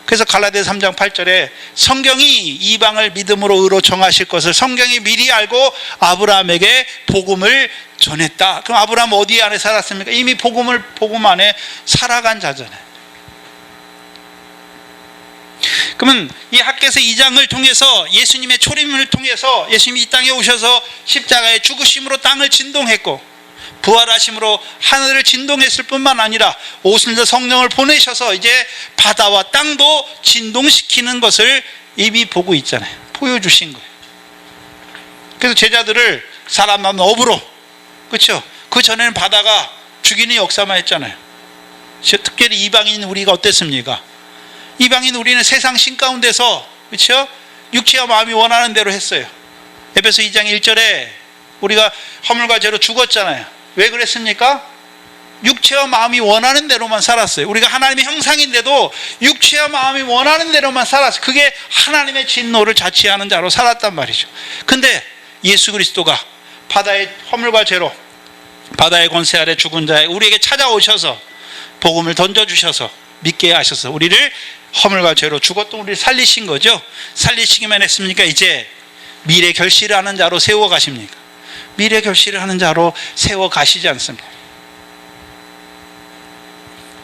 그래서 갈라디아 3장 8절에 성경이 이방을 믿음으로 의로 정하실 것을 성경이 미리 알고 아브라함에게 복음을 전했다. 그럼 아브라함 어디 안에 살았습니까? 이미 복음 안에 살아간 자잖아요. 그러면 이 학개서 2장을 통해서 예수님의 초림을 통해서 예수님이 이 땅에 오셔서 십자가의 죽으심으로 땅을 진동했고 부활하심으로 하늘을 진동했을 뿐만 아니라 오순절 성령을 보내셔서 이제 바다와 땅도 진동시키는 것을 이미 보고 있잖아요. 보여주신 거예요. 그래서 제자들을 사람 많은 업으로, 그렇죠? 그 전에는 바다가 죽이는 역사만 했잖아요. 특별히 이방인 우리가 어땠습니까? 이방인 우리는 세상 신 가운데서, 그렇죠? 육체와 마음이 원하는 대로 했어요. 에베소 2장 1절에 우리가 허물과 죄로 죽었잖아요. 왜 그랬습니까? 육체와 마음이 원하는 대로만 살았어요. 우리가 하나님의 형상인데도 육체와 마음이 원하는 대로만 살았어요. 그게 하나님의 진노를 자취하는 자로 살았단 말이죠. 근데 예수 그리스도가 바다의 허물과 죄로 바다의 권세 아래 죽은 자에 우리에게 찾아오셔서 복음을 던져주셔서 믿게 하셔서 우리를 허물과 죄로 죽었던 우리를 살리신 거죠. 살리시기만 했습니까? 이제 미래 결실을 하는 자로 세워 가십니까? 미래 결실을 하는 자로 세워 가시지 않습니다.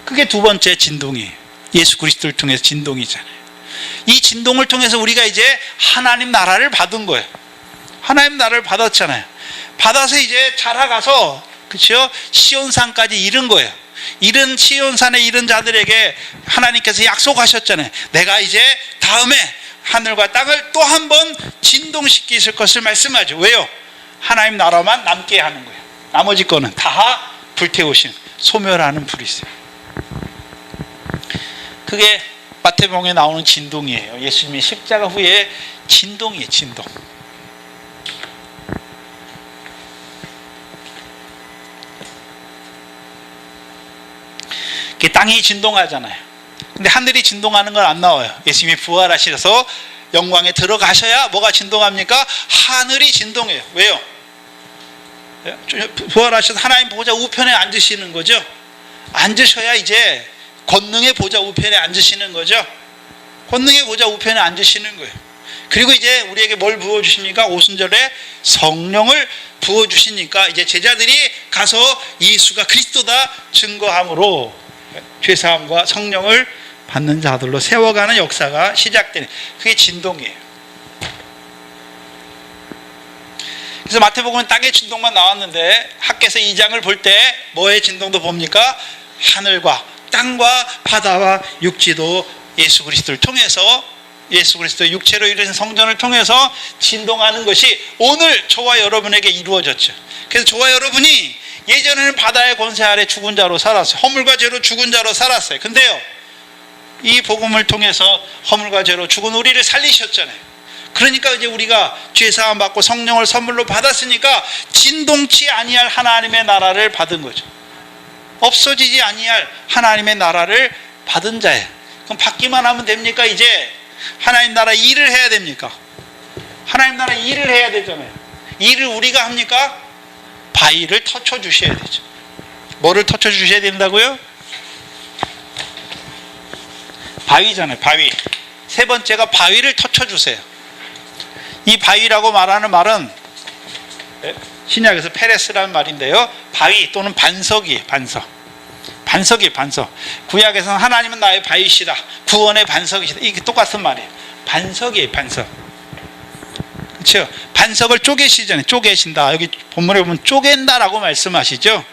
그게 두 번째 진동이에요. 예수 그리스도를 통해서 진동이잖아요. 이 진동을 통해서 우리가 이제 하나님 나라를 받은 거예요. 하나님 나라를 받았잖아요. 받아서 이제 자라가서, 그렇죠? 시온산까지 이른 거예요. 이른 시온산에 이른 자들에게 하나님께서 약속하셨잖아요. 내가 이제 다음에 하늘과 땅을 또 한 번 진동시키실 것을 말씀하죠. 왜요? 하나님 나라만 남게 하는 거예요. 나머지 거는 다 불태우신, 소멸하는 불이세요. 그게 마태복음에 나오는 진동이에요. 예수님이 십자가 후에 진동이에요. 진동. 땅이 진동하잖아요. 근데 하늘이 진동하는 건 안 나와요. 예수님이 부활하셔서 영광에 들어가셔야 뭐가 진동합니까? 하늘이 진동해요. 왜요? 부활하셔서 하나님 보좌 우편에 앉으시는 거죠. 앉으셔야 이제 권능의 보좌 우편에 앉으시는 거죠. 권능의 보좌 우편에 앉으시는 거예요. 그리고 이제 우리에게 뭘 부어주십니까? 오순절에 성령을 부어주시니까 이제 제자들이 가서 예수가 그리스도다 증거함으로 죄사함과 성령을 받는 자들로 세워가는 역사가 시작되는, 그게 진동이에요. 그래서 마태복음은 땅의 진동만 나왔는데 학개서 2장을 볼 때 뭐의 진동도 봅니까? 하늘과 땅과 바다와 육지도 예수 그리스도를 통해서, 예수 그리스도의 육체로 이루어진 성전을 통해서 진동하는 것이 오늘 저와 여러분에게 이루어졌죠. 그래서 저와 여러분이 예전에는 바다의 권세 아래 죽은 자로 살았어요. 허물과 죄로 죽은 자로 살았어요. 근데요, 이 복음을 통해서 허물과 죄로 죽은 우리를 살리셨잖아요. 그러니까 이제 우리가 죄사함 받고 성령을 선물로 받았으니까 진동치 아니할 하나님의 나라를 받은 거죠. 없어지지 아니할 하나님의 나라를 받은 자예요. 그럼 받기만 하면 됩니까? 이제 하나님 나라 일을 해야 됩니까? 하나님 나라 일을 해야 되잖아요. 일을 우리가 합니까? 바위를 터쳐 주셔야 되죠. 뭐를 터쳐 주셔야 된다고요? 바위잖아요. 바위. 세 번째가 바위를 터쳐 주세요. 이 바위라고 말하는 말은 신약에서 페레스라는 말인데요, 바위 또는 반석이에요. 반석이에요. 반석. 구약에서는 하나님은 나의 바위시다, 구원의 반석이시다, 이게 똑같은 말이에요. 반석이에요. 반석. 그렇죠? 반석을 쪼개시잖아요. 쪼개신다. 여기 본문에 보면 쪼갠다라고 말씀하시죠.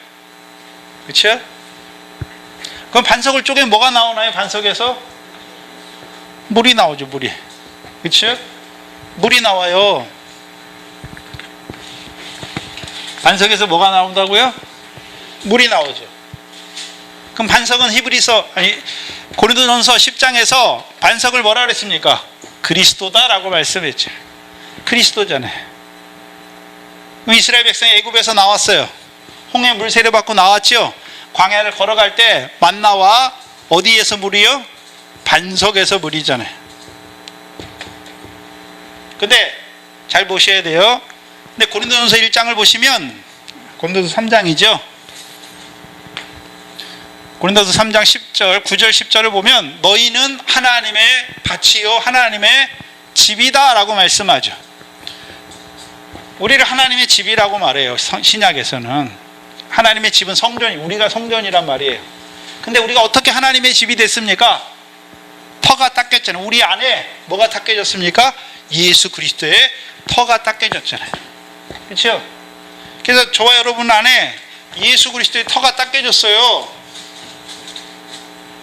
그렇죠? 그럼 반석을 쪼개면 뭐가 나오나요? 반석에서 물이 나오죠. 물이. 그렇죠? 물이 나와요. 반석에서 뭐가 나온다고요? 물이 나오죠. 그럼 반석은 고린도전서 10장에서 반석을 뭐라 그랬습니까? 그리스도다라고 말씀했죠. 그리스도잖아요. 이스라엘 백성이 애굽에서 나왔어요. 홍해 물세례 받고 나왔죠. 광야를 걸어갈 때 만나와 어디에서 물이요? 반석에서 물이잖아요. 근데 잘 보셔야 돼요. 근데 고린도전서 1장을 보시면, 고린도서 3장이죠. 고린도서 3장 10절, 9절 10절을 보면 너희는 하나님의 밭이요 하나님의 집이다 라고 말씀하죠. 우리를 하나님의 집이라고 말해요. 신약에서는 하나님의 집은 성전이, 우리가 성전이란 말이에요. 근데 우리가 어떻게 하나님의 집이 됐습니까? 터가 닦였잖아요. 우리 안에 뭐가 닦여졌습니까? 예수 그리스도의 터가 닦여졌잖아요. 그렇죠? 그래서 저와 여러분 안에 예수 그리스도의 터가 닦여졌어요.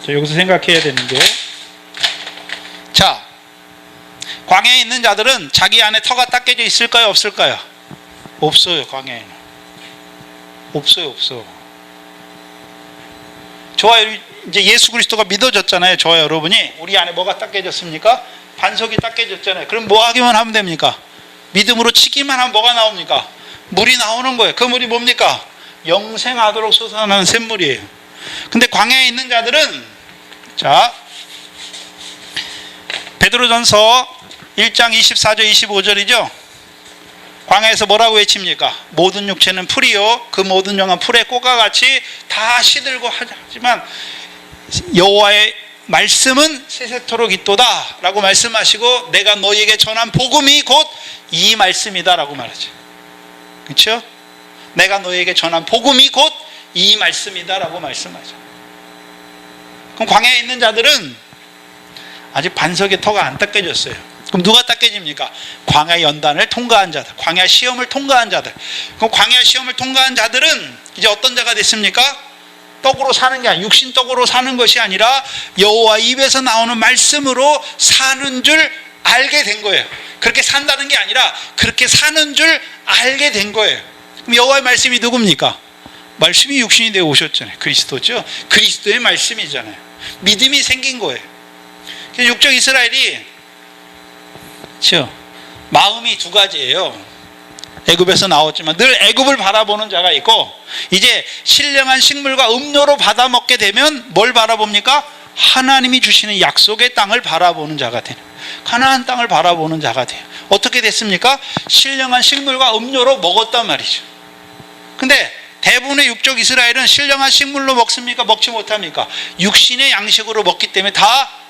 자, 여기서 생각해야 되는 게, 자, 광야에 있는 자들은 자기 안에 터가 닦여져 있을까요? 없을까요? 없어요. 광야에는 없어. 저와 이제 예수 그리스도가 믿어졌잖아요. 저와 여러분이 우리 안에 뭐가 닦여졌습니까? 반석이 닦여졌잖아요. 그럼 뭐 하기만 하면 됩니까? 믿음으로 치기만 하면 뭐가 나옵니까? 물이 나오는 거예요. 그 물이 뭡니까? 영생하도록 솟아나는 샘물이에요. 근데 광야에 있는 자들은, 자, 베드로전서 1장 24절 25절이죠. 광야에서 뭐라고 외칩니까? 모든 육체는 풀이요 그 모든 영은 풀의 꽃과 같이 다 시들고 하지만 여호와의 말씀은 세세토록 있도다 라고 말씀하시고, 내가 너희에게 전한 복음이 곧 이 말씀이다 라고 말하죠. 그렇죠? 내가 너희에게 전한 복음이 곧 이 말씀이다 라고 말씀하죠. 그럼 광야에 있는 자들은 아직 반석의 터가 안 닦여졌어요. 그럼 누가 닦여집니까? 광야 연단을 통과한 자들, 광야 시험을 통과한 자들. 그럼 광야 시험을 통과한 자들은 이제 어떤 자가 됐습니까? 떡으로 사는 게 아니라, 육신 떡으로 사는 것이 아니라 여호와 입에서 나오는 말씀으로 사는 줄 알게 된 거예요. 그렇게 산다는 게 아니라 그렇게 사는 줄 알게 된 거예요. 그럼 여호와의 말씀이 누굽니까? 말씀이 육신이 되어 오셨잖아요. 그리스도죠. 그리스도의 말씀이잖아요. 믿음이 생긴 거예요. 그래서 육적 이스라엘이, 그렇죠? 마음이 두 가지예요. 애굽에서 나왔지만 늘 애굽을 바라보는 자가 있고, 이제 신령한 식물과 음료로 받아먹게 되면 뭘 바라봅니까? 하나님이 주시는 약속의 땅을 바라보는 자가 되는, 가나안 땅을 바라보는 자가 돼요. 어떻게 됐습니까? 신령한 식물과 음료로 먹었단 말이죠. 근데 대부분의 육적 이스라엘은 신령한 식물로 먹습니까? 먹지 못합니까? 육신의 양식으로 먹기 때문에 다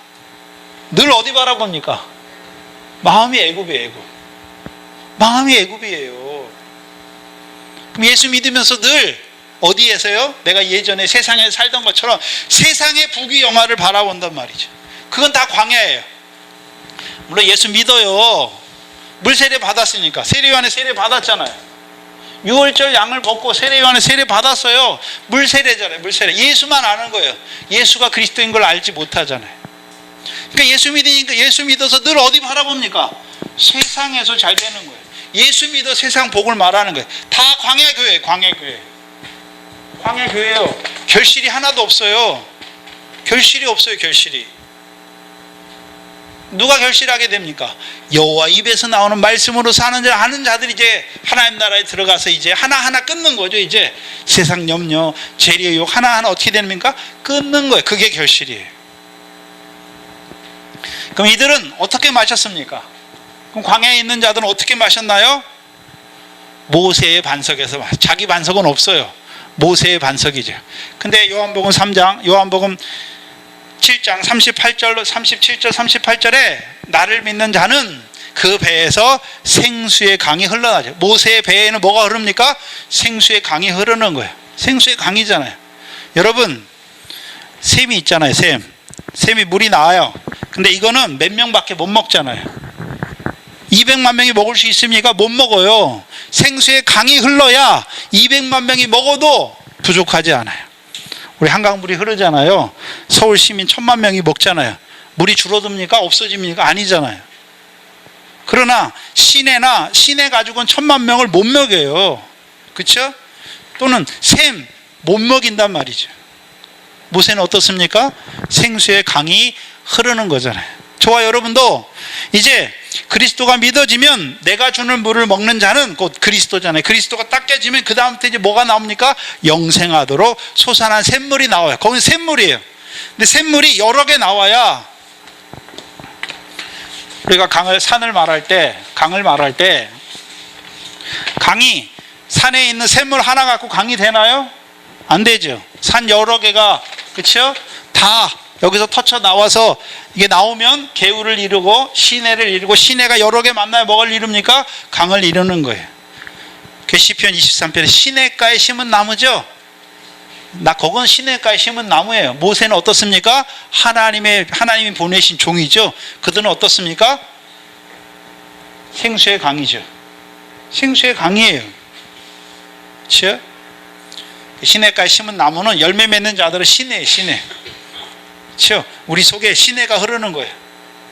늘 어디 바라봅니까? 마음이 애굽이에요. 애굽. 마음이 애굽이에요. 그럼 예수 믿으면서 늘 어디에서요? 내가 예전에 세상에 살던 것처럼 세상의 부귀영화를 바라본단 말이죠. 그건 다 광야예요. 물론 예수 믿어요. 물세례 받았으니까. 세례요한에 세례 받았잖아요. 6월절 양을 먹고 세례요한에 세례 받았어요. 물세례잖아요. 물세례. 예수만 아는 거예요. 예수가 그리스도인 걸 알지 못하잖아요. 그러니까 예수 믿으니까, 예수 믿어서 늘 어디 바라봅니까? 세상에서 잘 되는 거예요. 예수 믿어 세상 복을 말하는 거예요. 다 광야교회, 광야교회. 광야교회예요. 결실이 하나도 없어요. 결실이 없어요. 결실이. 누가 결실하게 됩니까? 여호와 입에서 나오는 말씀으로 사는 자, 하는 자들이 이제 하나님 나라에 들어가서 이제 하나하나 끊는 거죠. 이제 세상 염려, 재리의 욕 하나하나 어떻게 됩니까? 끊는 거예요. 그게 결실이에요. 그럼 이들은 어떻게 마셨습니까? 그럼 광야에 있는 자들은 어떻게 마셨나요? 모세의 반석에서. 자기 반석은 없어요. 모세의 반석이죠. 근데 요한복음 3장, 요한복음 7장 38절, 37절, 38절에 나를 믿는 자는 그 배에서 생수의 강이 흘러나죠. 모세의 배에는 뭐가 흐릅니까? 생수의 강이 흐르는 거예요. 생수의 강이잖아요. 여러분, 샘이 있잖아요. 샘이 물이 나와요. 근데 이거는 몇 명밖에 못 먹잖아요. 200만 명이 먹을 수 있습니까? 못 먹어요. 생수의 강이 흘러야 200만 명이 먹어도 부족하지 않아요. 우리 한강물이 흐르잖아요. 서울 시민 1000만 명이 먹잖아요. 물이 줄어듭니까? 없어집니까? 아니잖아요. 그러나 시내 가지고는 1000만 명을 못 먹여요. 그렇죠? 또는 샘 못 먹인단 말이죠. 모세는 어떻습니까? 생수의 강이 흐르는 거잖아요. 저와 여러분도 이제 그리스도가 믿어지면 내가 주는 물을 먹는 자는 곧 그리스도잖아요. 그리스도가 딱 깨지면 그 다음부터 이제 뭐가 나옵니까? 영생하도록 솟아난 샘물이 나와요. 거기는 샘물이에요. 근데 샘물이 여러 개 나와야, 우리가 산을 말할 때, 강을 말할 때, 강이 산에 있는 샘물 하나 갖고 강이 되나요? 안 되죠. 산 여러 개가, 그렇죠? 다 여기서 터쳐 나와서 이게 나오면 개울을 이루고 시내를 이루고, 시내가 여러 개 만나야 뭐를 이룹니까? 강을 이루는 거예요. 그 시편 23편에 시내가에 심은 나무죠. 그건 시내가에 심은 나무예요. 모세는 어떻습니까? 하나님이 보내신 종이죠. 그들은 어떻습니까? 생수의 강이죠. 생수의 강이에요. 그렇죠? 시내가에 심은 나무는 열매 맺는 자들은 시내예요. 시내. 그렇죠? 우리 속에 시내가 흐르는 거예요.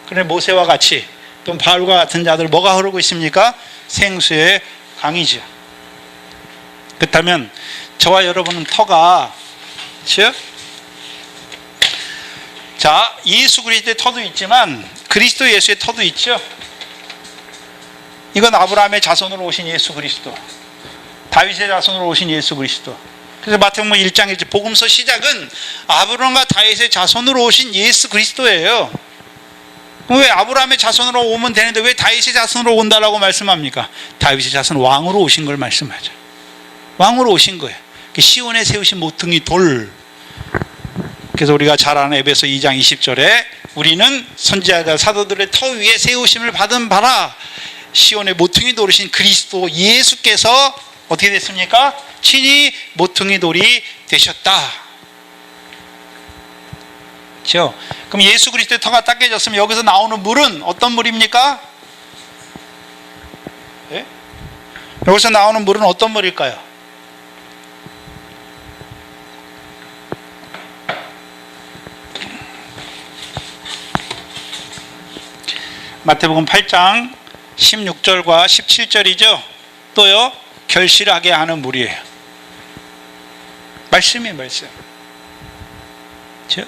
그런데 모세와 같이 또 바울과 같은 자들 뭐가 흐르고 있습니까? 생수의 강이죠. 그렇다면 저와 여러분은 터가, 그렇죠? 자, 예수 그리스도의 터도 있지만 그리스도 예수의 터도 있죠. 이건 아브라함의 자손으로 오신 예수 그리스도, 다윗의 자손으로 오신 예수 그리스도. 그래서 마태복음 1장 1절 복음서 시작은 아브라함과 다윗의 자손으로 오신 예수 그리스도예요. 왜 아브라함의 자손으로 오면 되는데 왜 다윗의 자손으로 온다라고 말씀합니까? 다윗의 자손 왕으로 오신 걸 말씀하죠. 왕으로 오신 거예요. 시온에 세우신 모퉁이 돌. 그래서 우리가 잘 아는 에베소 2장 20절에 우리는 선지자들 사도들의 터 위에 세우심을 받은 바라, 시온의 모퉁이 돌이신 그리스도 예수께서 어떻게 됐습니까? 친히 모퉁이 돌이 되셨다. 그렇죠? 그럼 예수 그리스도의 터가 딱 깨졌으면 여기서 나오는 물은 어떤 물입니까? 네? 여기서 나오는 물은 어떤 물일까요? 마태복음 8장 16절과 17절이죠. 또요, 결실하게 하는 물이에요. 말씀이에요, 말씀. 그렇죠?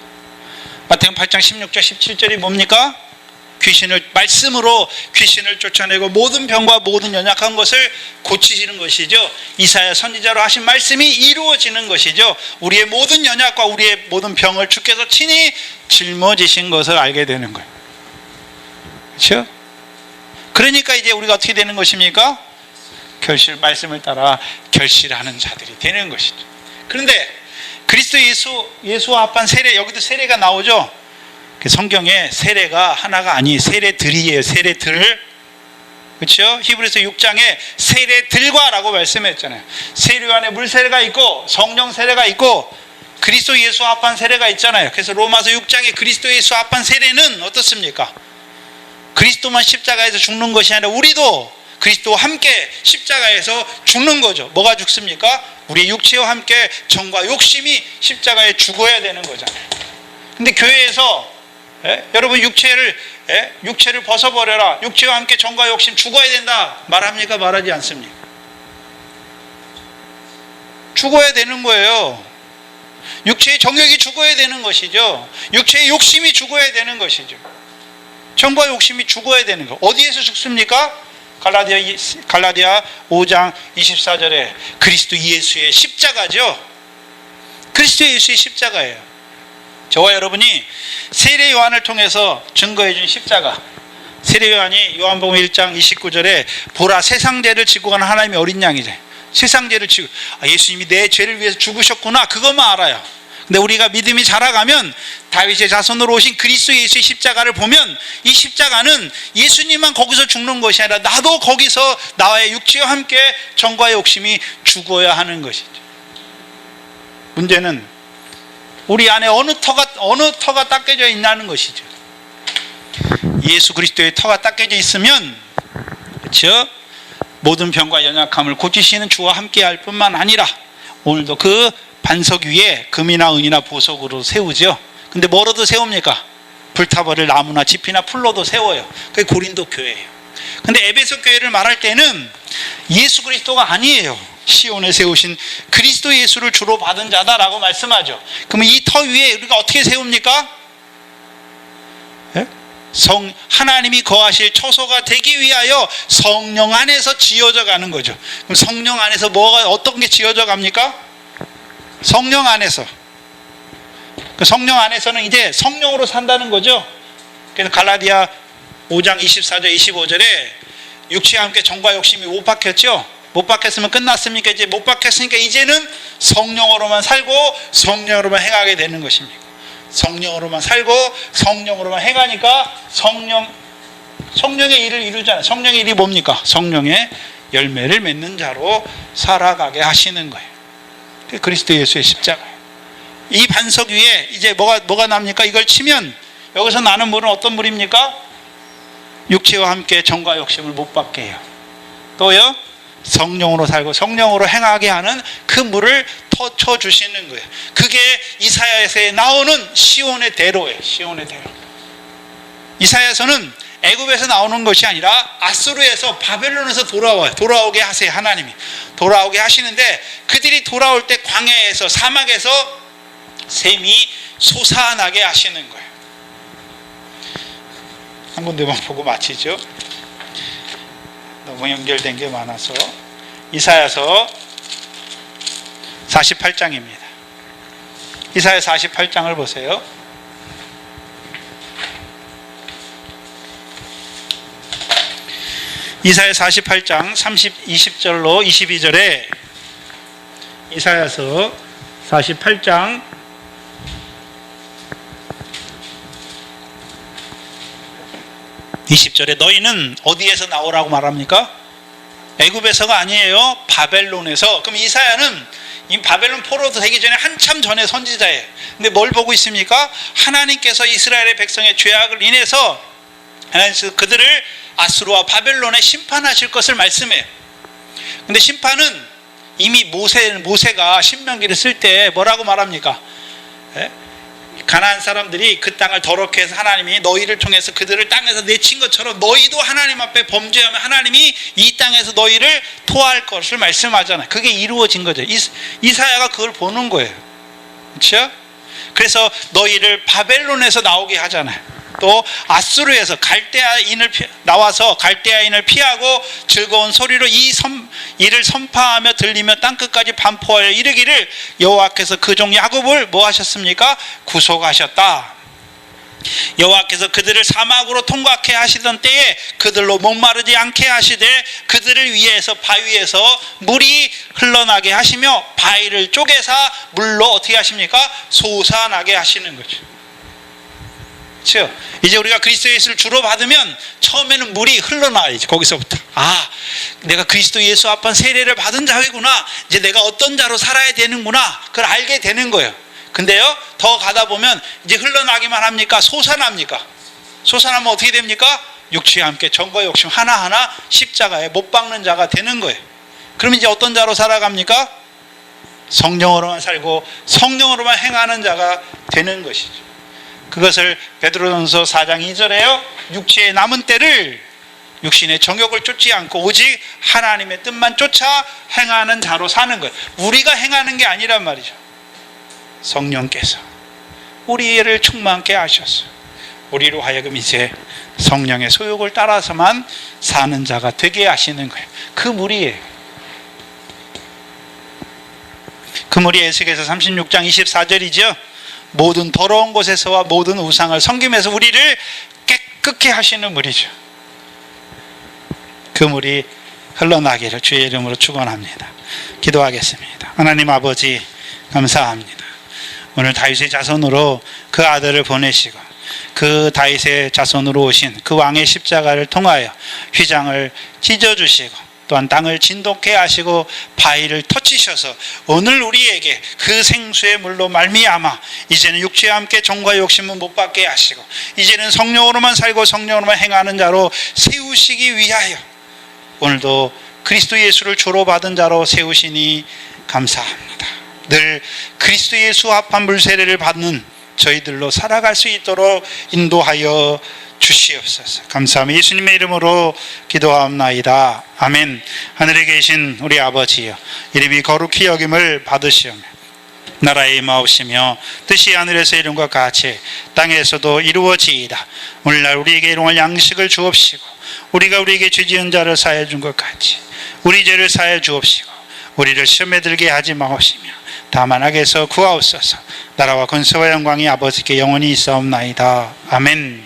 마태복음 8장 16절 17절이 뭡니까? 말씀으로 귀신을 쫓아내고 모든 병과 모든 연약한 것을 고치시는 것이죠. 이사야 선지자로 하신 말씀이 이루어지는 것이죠. 우리의 모든 연약과 우리의 모든 병을 주께서 친히 짊어지신 것을 알게 되는 거예요. 그렇죠? 그러니까 이제 우리가 어떻게 되는 것입니까? 말씀을 따라 결실하는 자들이 되는 것이죠. 그런데 그리스도 예수와 합한 세례, 여기도 세례가 나오죠. 성경에 세례가 하나가 아니 세례들이에요. 세례들. 그렇죠? 히브리서 6장에 세례들과라고 말씀했잖아요. 세례 안에 물 세례가 있고 성령 세례가 있고 그리스도 예수와 합한 세례가 있잖아요. 그래서 로마서 6장에 그리스도 예수와 합한 세례는 어떻습니까? 그리스도만 십자가에서 죽는 것이 아니라 우리도 그리스도와 함께 십자가에서 죽는 거죠. 뭐가 죽습니까? 우리 육체와 함께 정과 욕심이 십자가에 죽어야 되는 거잖아요. 근데 교회에서 여러분 육체를 벗어버려라, 육체와 함께 정과 욕심 죽어야 된다 말합니까? 말하지 않습니까? 죽어야 되는 거예요. 육체의 정욕이 죽어야 되는 것이죠. 육체의 욕심이 죽어야 되는 것이죠. 정과 욕심이 죽어야 되는 거. 어디에서 죽습니까? 갈라디아 5장 24절에 그리스도 예수의 십자가죠. 그리스도 예수의 십자가예요. 저와 여러분이 세례 요한을 통해서 증거해 준 십자가. 세례 요한이 요한복음 1장 29절에 보라 세상 죄를 지고 가는 하나님의 어린 양이죠. 세상 죄를 지고, 예수님이 내 죄를 위해서 죽으셨구나, 그것만 알아요. 근데 우리가 믿음이 자라가면 다윗의 자손으로 오신 그리스도 예수의 십자가를 보면 이 십자가는 예수님만 거기서 죽는 것이 아니라 나도 거기서 나와의 육체와 함께 정과의 욕심이 죽어야 하는 것이죠. 문제는 우리 안에 어느 터가 딱 깨져 있냐는 것이죠. 예수 그리스도의 터가 딱 깨져 있으면, 그렇죠? 모든 병과 연약함을 고치시는 주와 함께 할 뿐만 아니라 오늘도 그 반석 위에 금이나 은이나 보석으로 세우죠. 근데 뭐로도 세웁니까? 불타버릴 나무나 짚이나 풀로도 세워요. 그게 고린도 교회예요. 근데 에베소 교회를 말할 때는 예수 그리스도가 아니에요. 시온에 세우신 그리스도 예수를 주로 받은 자다라고 말씀하죠. 그러면 이 터 위에 우리가 어떻게 세웁니까? 예? 하나님이 거하실 처소가 되기 위하여 성령 안에서 지어져 가는 거죠. 그럼 성령 안에서 어떤 게 지어져 갑니까? 성령 안에서. 그 성령 안에서는 이제 성령으로 산다는 거죠. 그래서 갈라디아 5장 24절 25절에 육체와 함께 정과 욕심이 못 박혔죠. 못 박혔으면 끝났습니까? 이제 못 박혔으니까 이제는 성령으로만 살고 성령으로만 행하게 되는 것입니다. 성령으로만 살고 성령으로만 행하니까 성령의 일을 이루잖아요. 성령의 일이 뭡니까? 성령의 열매를 맺는 자로 살아가게 하시는 거예요. 그리스도 예수의 십자가예요. 이 반석 위에 이제 뭐가 납니까? 이걸 치면 여기서 나는 물은 어떤 물입니까? 육체와 함께 정과 욕심을 못 받게 해요. 또요, 성령으로 살고 성령으로 행하게 하는 그 물을 터쳐 주시는 거예요. 그게 이사야에서 나오는 시온의 대로예요. 시온의 대로. 이사야에서는 애굽에서 나오는 것이 아니라 아수르에서 바벨론에서 돌아오게 하세요. 하나님이 돌아오게 하시는데, 그들이 돌아올 때 광야에서 사막에서 샘이 솟아나게 하시는 거예요. 한 군데만 보고 마치죠. 너무 연결된 게 많아서. 이사야서 48장입니다. 이사야 48장을 보세요. 이사야 48장 20절로 22절에 이사야서 48장 20절에 너희는 어디에서 나오라고 말합니까? 애굽에서가 아니에요. 바벨론에서. 그럼 이사야는 이 바벨론 포로도 되기 전에 한참 전에 선지자예요. 근데 뭘 보고 있습니까? 하나님께서 이스라엘의 백성의 죄악을 인해서 하나님께서 그들을 아수르와 바벨론에 심판하실 것을 말씀해요. 근데 심판은 이미 모세가 신명기를 쓸 때 뭐라고 말합니까? 가나안 사람들이 그 땅을 더럽게 해서 하나님이 너희를 통해서 그들을 땅에서 내친 것처럼 너희도 하나님 앞에 범죄하면 하나님이 이 땅에서 너희를 토할 것을 말씀하잖아요. 그게 이루어진 거죠. 이사야가 그걸 보는 거예요. 그렇죠? 그래서 너희를 바벨론에서 나오게 하잖아요. 또 아수르에서 나와서 갈대아인을 피하고 즐거운 소리로 이를 선포하며 들리며 땅끝까지 반포하여 이르기를 여호와께서 그 종 야곱을 뭐 하셨습니까? 구속하셨다. 여호와께서 그들을 사막으로 통과케 하시던 때에 그들로 목마르지 않게 하시되 그들을 위해서 바위에서 물이 흘러나게 하시며 바위를 쪼개사 물로 어떻게 하십니까? 솟아나게 하시는 거죠. 그렇죠? 이제 우리가 그리스도 예수를 주로 받으면 처음에는 물이 흘러나와야지. 거기서부터 내가 그리스도 예수 앞에 세례를 받은 자이구나, 이제 내가 어떤 자로 살아야 되는구나, 그걸 알게 되는 거예요. 근데요, 더 가다 보면 이제 흘러나기만 합니까? 솟아납니까? 솟아나면 어떻게 됩니까? 육체와 함께 정과 욕심 하나하나 십자가에 못 박는 자가 되는 거예요. 그럼 이제 어떤 자로 살아갑니까? 성령으로만 살고 성령으로만 행하는 자가 되는 것이죠. 그것을 베드로전서 4장 2절에요. 육체의 남은 때를 육신의 정욕을 쫓지 않고 오직 하나님의 뜻만 쫓아 행하는 자로 사는 거예요. 우리가 행하는 게 아니란 말이죠. 성령께서 우리를 충만케 하셨어요. 우리로 하여금 이제 성령의 소욕을 따라서만 사는 자가 되게 하시는 거예요. 그 물이에요. 그 물이 에스겔서 36장 24절이죠. 모든 더러운 곳에서와 모든 우상을 섬김에서 우리를 깨끗게 하시는 물이죠. 그 물이 흘러나기를 주의 이름으로 축원합니다. 기도하겠습니다. 하나님 아버지, 감사합니다. 오늘 다윗의 자손으로 그 아들을 보내시고 그 다윗의 자손으로 오신 그 왕의 십자가를 통하여 휘장을 찢어주시고 또한 땅을 진동케 하시고 바위를 터치셔서 오늘 우리에게 그 생수의 물로 말미암아 이제는 육체와 함께 정과 욕심은 못 받게 하시고 이제는 성령으로만 살고 성령으로만 행하는 자로 세우시기 위하여 오늘도 그리스도 예수를 주로 받은 자로 세우시니 감사합니다. 늘 그리스도 예수 합한 물세례를 받는 저희들로 살아갈 수 있도록 인도하여 주시옵소서. 감사합니다. 예수님의 이름으로 기도하옵나이다. 아멘. 하늘에 계신 우리 아버지여, 이름이 거룩히 여김을 받으시오며 나라의 임하옵시며 뜻이 하늘에서 이룬 것 같이 땅에서도 이루어지이다. 오늘날 우리에게 일용할 양식을 주옵시고 우리가 우리에게 죄 지은 자를 사하여 준 것 같이 우리 죄를 사하여 주옵시고 우리를 시험에 들게 하지 마옵시며 다만 악에서 구하옵소서. 나라와 권세와 영광이 아버지께 영원히 있사옵나이다. 아멘.